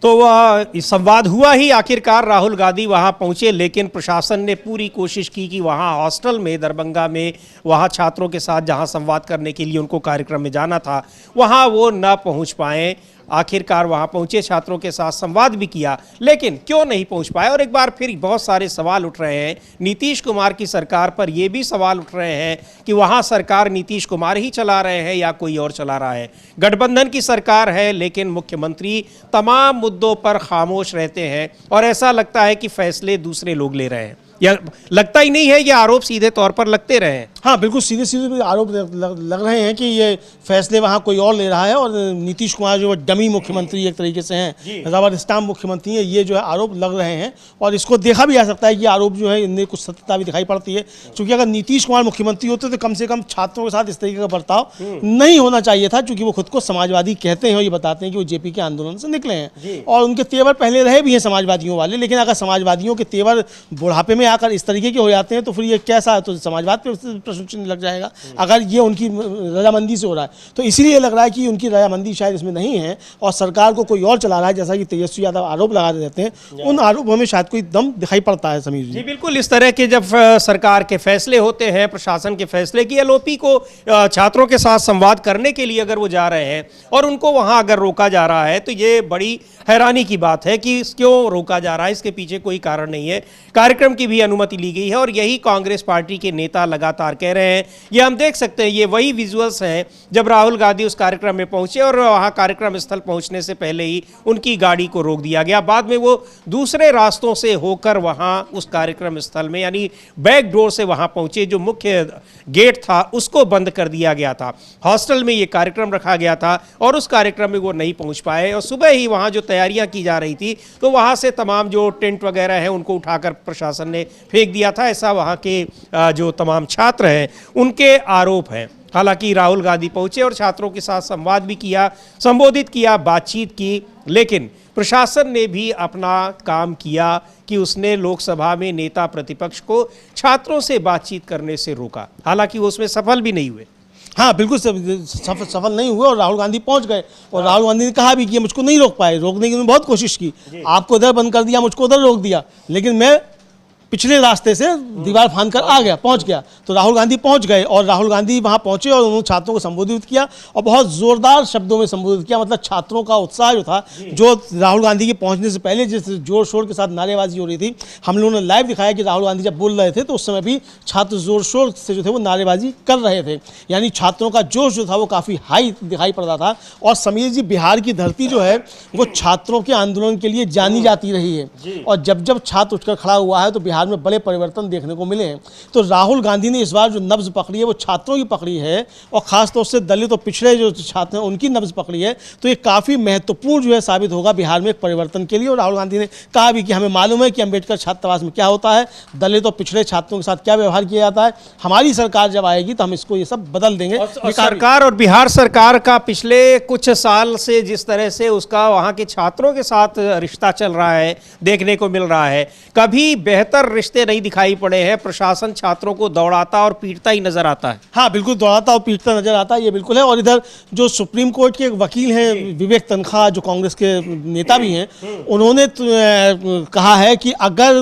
तो वह संवाद हुआ ही, आखिरकार राहुल गांधी वहां पहुंचे, लेकिन प्रशासन ने पूरी कोशिश की कि वहां हॉस्टल में दरभंगा में वहां छात्रों के साथ जहां संवाद करने के लिए उनको कार्यक्रम में जाना था वहां वो न पहुंच पाए। आखिरकार वहां पहुंचे, छात्रों के साथ संवाद भी किया, लेकिन क्यों नहीं पहुंच पाए। और एक बार फिर बहुत सारे सवाल उठ रहे हैं नीतीश कुमार की सरकार पर। ये भी सवाल उठ रहे हैं कि वहां सरकार नीतीश कुमार ही चला रहे हैं या कोई और चला रहा है। गठबंधन की सरकार है, लेकिन मुख्यमंत्री तमाम मुद्दों पर खामोश रहते हैं और ऐसा लगता है कि फैसले दूसरे लोग ले रहे हैं। या लगता ही नहीं है, ये आरोप सीधे तौर पर लगते रहे हैं। हाँ, बिल्कुल सीधे सीधे आरोप लग रहे हैं कि ये फैसले वहाँ कोई और ले रहा है और नीतीश कुमार जो डमी मुख्यमंत्री एक तरीके से हैं, रबर स्टाम्प मुख्यमंत्री हैं, ये जो है आरोप लग रहे हैं। और इसको देखा भी जा सकता है कि आरोप जो है इनमें कुछ सत्यता भी दिखाई पड़ती है, क्योंकि अगर नीतीश कुमार मुख्यमंत्री होते तो कम से कम छात्रों के साथ इस तरीके का बर्ताव नहीं होना चाहिए था, क्योंकि वो खुद को समाजवादी कहते हैं और ये बताते हैं कि वो जेपी के आंदोलन से निकले हैं और उनके तेवर पहले रहे भी हैं समाजवादियों वाले। लेकिन अगर समाजवादियों के तेवर बुढ़ापे में आकर इस तरीके के हो जाते हैं तो फिर ये कैसा, तो समाजवाद पे प्रश्न चिन्ह लग जाएगा अगर ये उनकी रजामंदी से हो रहा है। तो इसीलिए लग रहा है कि उनकी रजामंदी शायद इसमें नहीं है और सरकार को कोई और चला रहा है, जैसा कि तेजस्वी यादव आरोप लगा देते हैं। उन आरोपों में शायद कोई दम दिखाई पड़ता है। समीर जी, बिल्कुल इस तरह के जब सरकार के फैसले होते हैं, प्रशासन के फैसले की, एलओपी को छात्रों के साथ संवाद करने के लिए अगर वो जा रहे हैं और उनको वहां अगर रोका जा रहा है तो ये बड़ी हैरानी की बात है कि क्यों रोका जा रहा है। इसके पीछे कोई कारण नहीं है। कार्यक्रम की भी अनुमति ली गई है और यही कांग्रेस पार्टी के नेता लगातार कह रहे हैं। ये हम देख सकते हैं, ये वही विजुअल्स हैं जब राहुल गांधी उस कार्यक्रम में पहुंचे और वहां कार्यक्रम स्थल पहुंचने से पहले ही उनकी गाड़ी को रोक दिया गया। बाद में वो दूसरे रास्तों से होकर वहां उस कार्यक्रम स्थल में, यानी बैक डोर से वहां पहुंचे। जो मुख्य गेट था उसको बंद कर दिया गया था। हॉस्टल में ये कार्यक्रम रखा गया था और उस कार्यक्रम में वो नहीं पहुंच पाए और सुबह ही वहां जो तैयारियां की जा रही थी तो वहां से तमाम जो टेंट वगैरह है उनको उठाकर प्रशासन ने फेंक दिया था, ऐसा वहां के जो तमाम छात्र हैं उनके आरोप हैं। हालांकि राहुल गांधी पहुंचे और छात्रों के साथ संवाद भी किया, संबोधित किया, बातचीत की, लेकिन प्रशासन ने भी अपना काम किया कि उसने लोकसभा में नेता प्रतिपक्ष को छात्रों से बातचीत करने से रोका। हालांकि वो उसमें सफल भी नहीं हुए। हाँ, बिल्कुल सफल नहीं हुए और राहुल गांधी पहुंच गए और राहुल गांधी ने कहा भी कि मुझको नहीं रोक पाए। रोकने की उन्होंने बहुत कोशिश की, आपको उधर बंद कर दिया, मुझको उधर रोक दिया, लेकिन मैं पिछले रास्ते से दीवार फांद कर आ गया, पहुंच गया। तो राहुल गांधी पहुंच गए और राहुल गांधी वहां पहुंचे और उन्होंने छात्रों को संबोधित किया और बहुत जोरदार शब्दों में संबोधित किया। मतलब छात्रों का उत्साह जो था, जो राहुल गांधी के पहुंचने से पहले जिस जोर शोर के साथ नारेबाजी हो रही थी, हम लोगों ने लाइव दिखाया कि राहुल गांधी जब बोल रहे थे तो उस समय भी छात्र जोर शोर से जो थे वो नारेबाजी कर रहे थे। यानी छात्रों का जोश जो था वो काफ़ी हाई दिखाई पड़ रहा था। और समीर जी, बिहार की धरती जो है वो छात्रों के आंदोलन के लिए जानी जाती रही है और जब जब छात्र उठकर खड़ा हुआ है तो बिहार में बड़े परिवर्तन देखने को मिले हैं। तो राहुल गांधी ने इस बार जो नब्ज पकड़ी है वो छात्रों की पकड़ी है और खासतौर से दलित और पिछड़े जो छात्र हैं उनकी नब्ज पकड़ी है। तो ये काफ़ी महत्वपूर्ण जो है साबित होगा बिहार में एक परिवर्तन के लिए। और राहुल गांधी ने कहा भी कि हमें मालूम है कि अंबेडकर छात्रावास में क्या होता है, दलित और पिछड़े छात्रों के साथ क्या व्यवहार किया जाता है। हमारी सरकार जब आएगी तो हम इसको ये सब बदल देंगे। और सरकार और बिहार सरकार का पिछले कुछ साल से जिस तरह से उसका वहाँ के छात्रों के साथ रिश्ता चल रहा है देखने को मिल रहा है, कभी बेहतर रिश्ते नहीं दिखाई पड़े हैं। प्रशासन छात्रों को दौड़ाता और पीटता ही नजर आता है। हाँ, बिल्कुल दौड़ाता और पीटता नजर आता है, ये बिल्कुल है। और इधर जो सुप्रीम कोर्ट के वकील हैं विवेक तनखा, जो कांग्रेस के नेता भी हैं, उन्होंने कहा है कि अगर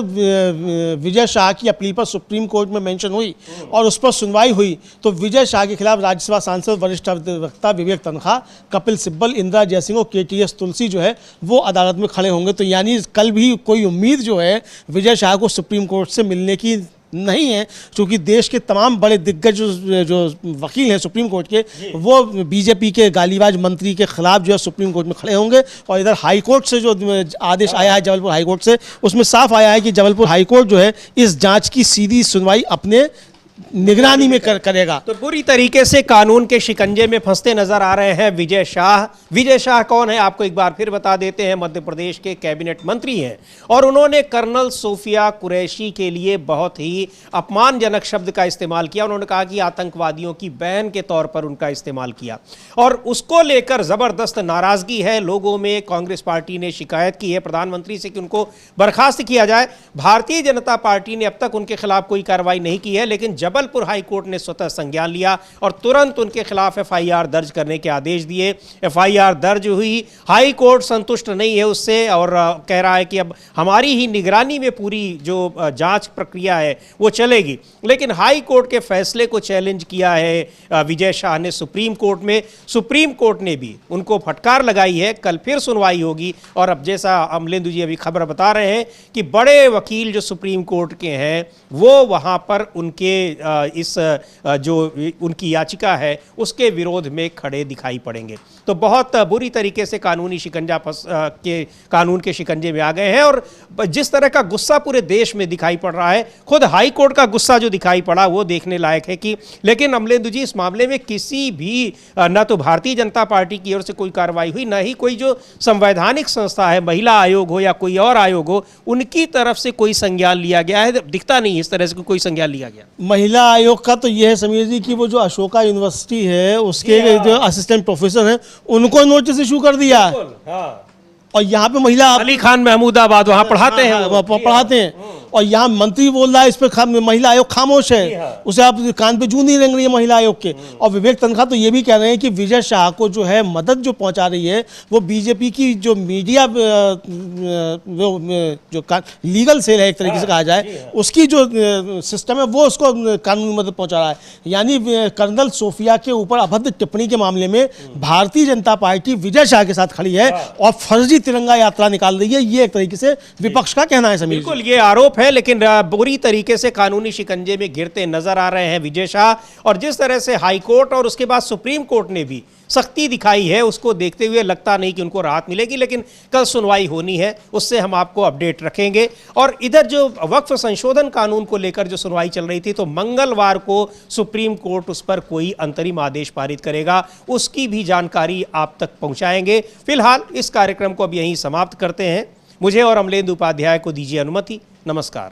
विजय शाह की अपील पर सुप्रीम कोर्ट में मेंशन हुई और उस पर सुनवाई हुई तो विजय शाह के खिलाफ राज्यसभा सांसद वरिष्ठ अधिवक्ता विवेक तनखा, कपिल सिब्बल, इंदिरा जयसिंह और KTS तुलसी जो है वो अदालत में खड़े होंगे। तो यानी कल भी कोई उम्मीद जो है विजय शाह को सुप्रीम कोर्ट से मिलने की नहीं है, क्योंकि देश के तमाम बड़े दिग्गज जो वकील हैं सुप्रीम कोर्ट के, वो बीजेपी के गालीबाज मंत्री के खिलाफ जो है सुप्रीम कोर्ट में खड़े होंगे। और इधर हाई कोर्ट से जो आदेश आया है जबलपुर हाई कोर्ट से, उसमें साफ आया है कि जबलपुर हाई कोर्ट जो है इस जांच की सीधी सुनवाई अपने निगरानी में करेगा। तो बुरी तरीके से कानून के शिकंजे में फंसते नजर आ रहे हैं विजय शाह। विजय शाह कौन है, आपको एक बार फिर बता देते हैं। मध्य प्रदेश के कैबिनेट मंत्री हैं और उन्होंने कर्नल सोफिया कुरैशी के लिए बहुत ही अपमानजनक शब्द का इस्तेमाल किया। उन्होंने कहा कि आतंकवादियों की बहन के तौर पर उनका इस्तेमाल किया और उसको लेकर जबरदस्त नाराजगी है लोगों में। कांग्रेस पार्टी ने शिकायत की है प्रधानमंत्री से कि उनको बर्खास्त किया जाए। भारतीय जनता पार्टी ने अब तक उनके खिलाफ कोई कार्रवाई नहीं की है, लेकिन जबलपुर हाई कोर्ट ने स्वतः संज्ञान लिया और तुरंत उनके खिलाफ एफआईआर दर्ज करने के आदेश दिए। एफआईआर दर्ज हुई, हाई कोर्ट संतुष्ट नहीं है उससे और कह रहा है कि अब हमारी ही निगरानी में पूरी जो जांच प्रक्रिया है वो चलेगी। लेकिन हाई कोर्ट के फैसले को चैलेंज किया है विजय शाह ने सुप्रीम कोर्ट में। सुप्रीम कोर्ट ने भी उनको फटकार लगाई है। कल फिर सुनवाई होगी और अब जैसा अमलेंदु जी अभी खबर बता रहे हैं कि बड़े वकील जो सुप्रीम कोर्ट के हैं वो वहां पर उनके इस जो उनकी याचिका है उसके विरोध में खड़े दिखाई पड़ेंगे। तो बहुत बुरी तरीके से कानूनी शिकंजा कानून के शिकंजे में आ गए हैं और जिस तरह का गुस्सा पूरे देश में दिखाई पड़ रहा है, खुद हाई कोर्ट का गुस्सा जो दिखाई पड़ा वो देखने लायक है कि। लेकिन अमलेंदु जी, इस मामले में किसी भी न तो भारतीय जनता पार्टी की ओर से कोई कार्रवाई हुई, न ही कोई जो संवैधानिक संस्था है, महिला आयोग हो या कोई और आयोग हो, उनकी तरफ से कोई संज्ञान लिया गया है। दिखता नहीं इस तरह से कोई संज्ञान लिया गया। महिला आयोग का तो यह है समीर जी कि वो जो अशोका यूनिवर्सिटी है उसके जो असिस्टेंट प्रोफेसर हैं उनको नोटिस इशू कर दिया। और यहाँ पे महिला अली खान महमूदाबाद वहाँ पढ़ाते हैं, पढ़ाते हैं और यहाँ मंत्री बोल रहा है इस पर महिला आयोग खामोश है, उसे आप कान पे जूं नहीं रेंग रही है महिला आयोग के। और विवेक तनखा तो ये भी कह रहे हैं कि विजय शाह को जो है मदद जो पहुंचा रही है वो बीजेपी की जो मीडिया जो लीगल सेल है एक तरीके से कहा जाए उसकी जो सिस्टम है वो उसको कानूनी मदद पहुंचा रहा है। यानी कर्नल सोफिया के ऊपर अभद्र टिप्पणी के मामले में भारतीय जनता पार्टी विजय शाह के साथ खड़ी है और फर्जी तिरंगा यात्रा निकाल रही है, ये एक तरीके से विपक्ष का कहना है। समीर बिल्कुल ये आरोप है, लेकिन बुरी तरीके से कानूनी शिकंजे में गिरते नजर आ रहे हैं विजय शाह। और जिस तरह से हाई कोर्ट और उसके बाद सुप्रीम कोर्ट ने भी सख्ती दिखाई है उसको देखते हुए लगता नहीं कि उनको राहत मिलेगी। लेकिन कल सुनवाई होनी है, उससे हम आपको अपडेट रखेंगे। और इधर जो वक्फ संशोधन कानून को लेकर जो सुनवाई चल रही थी, तो मंगलवार को सुप्रीम कोर्ट उस पर कोई अंतरिम आदेश पारित करेगा, उसकी भी जानकारी आप तक पहुंचाएंगे। फिलहाल इस कार्यक्रम को अब यहीं समाप्त करते हैं। मुझे और अमलेंदु उपाध्याय को दीजिए अनुमति। नमस्कार।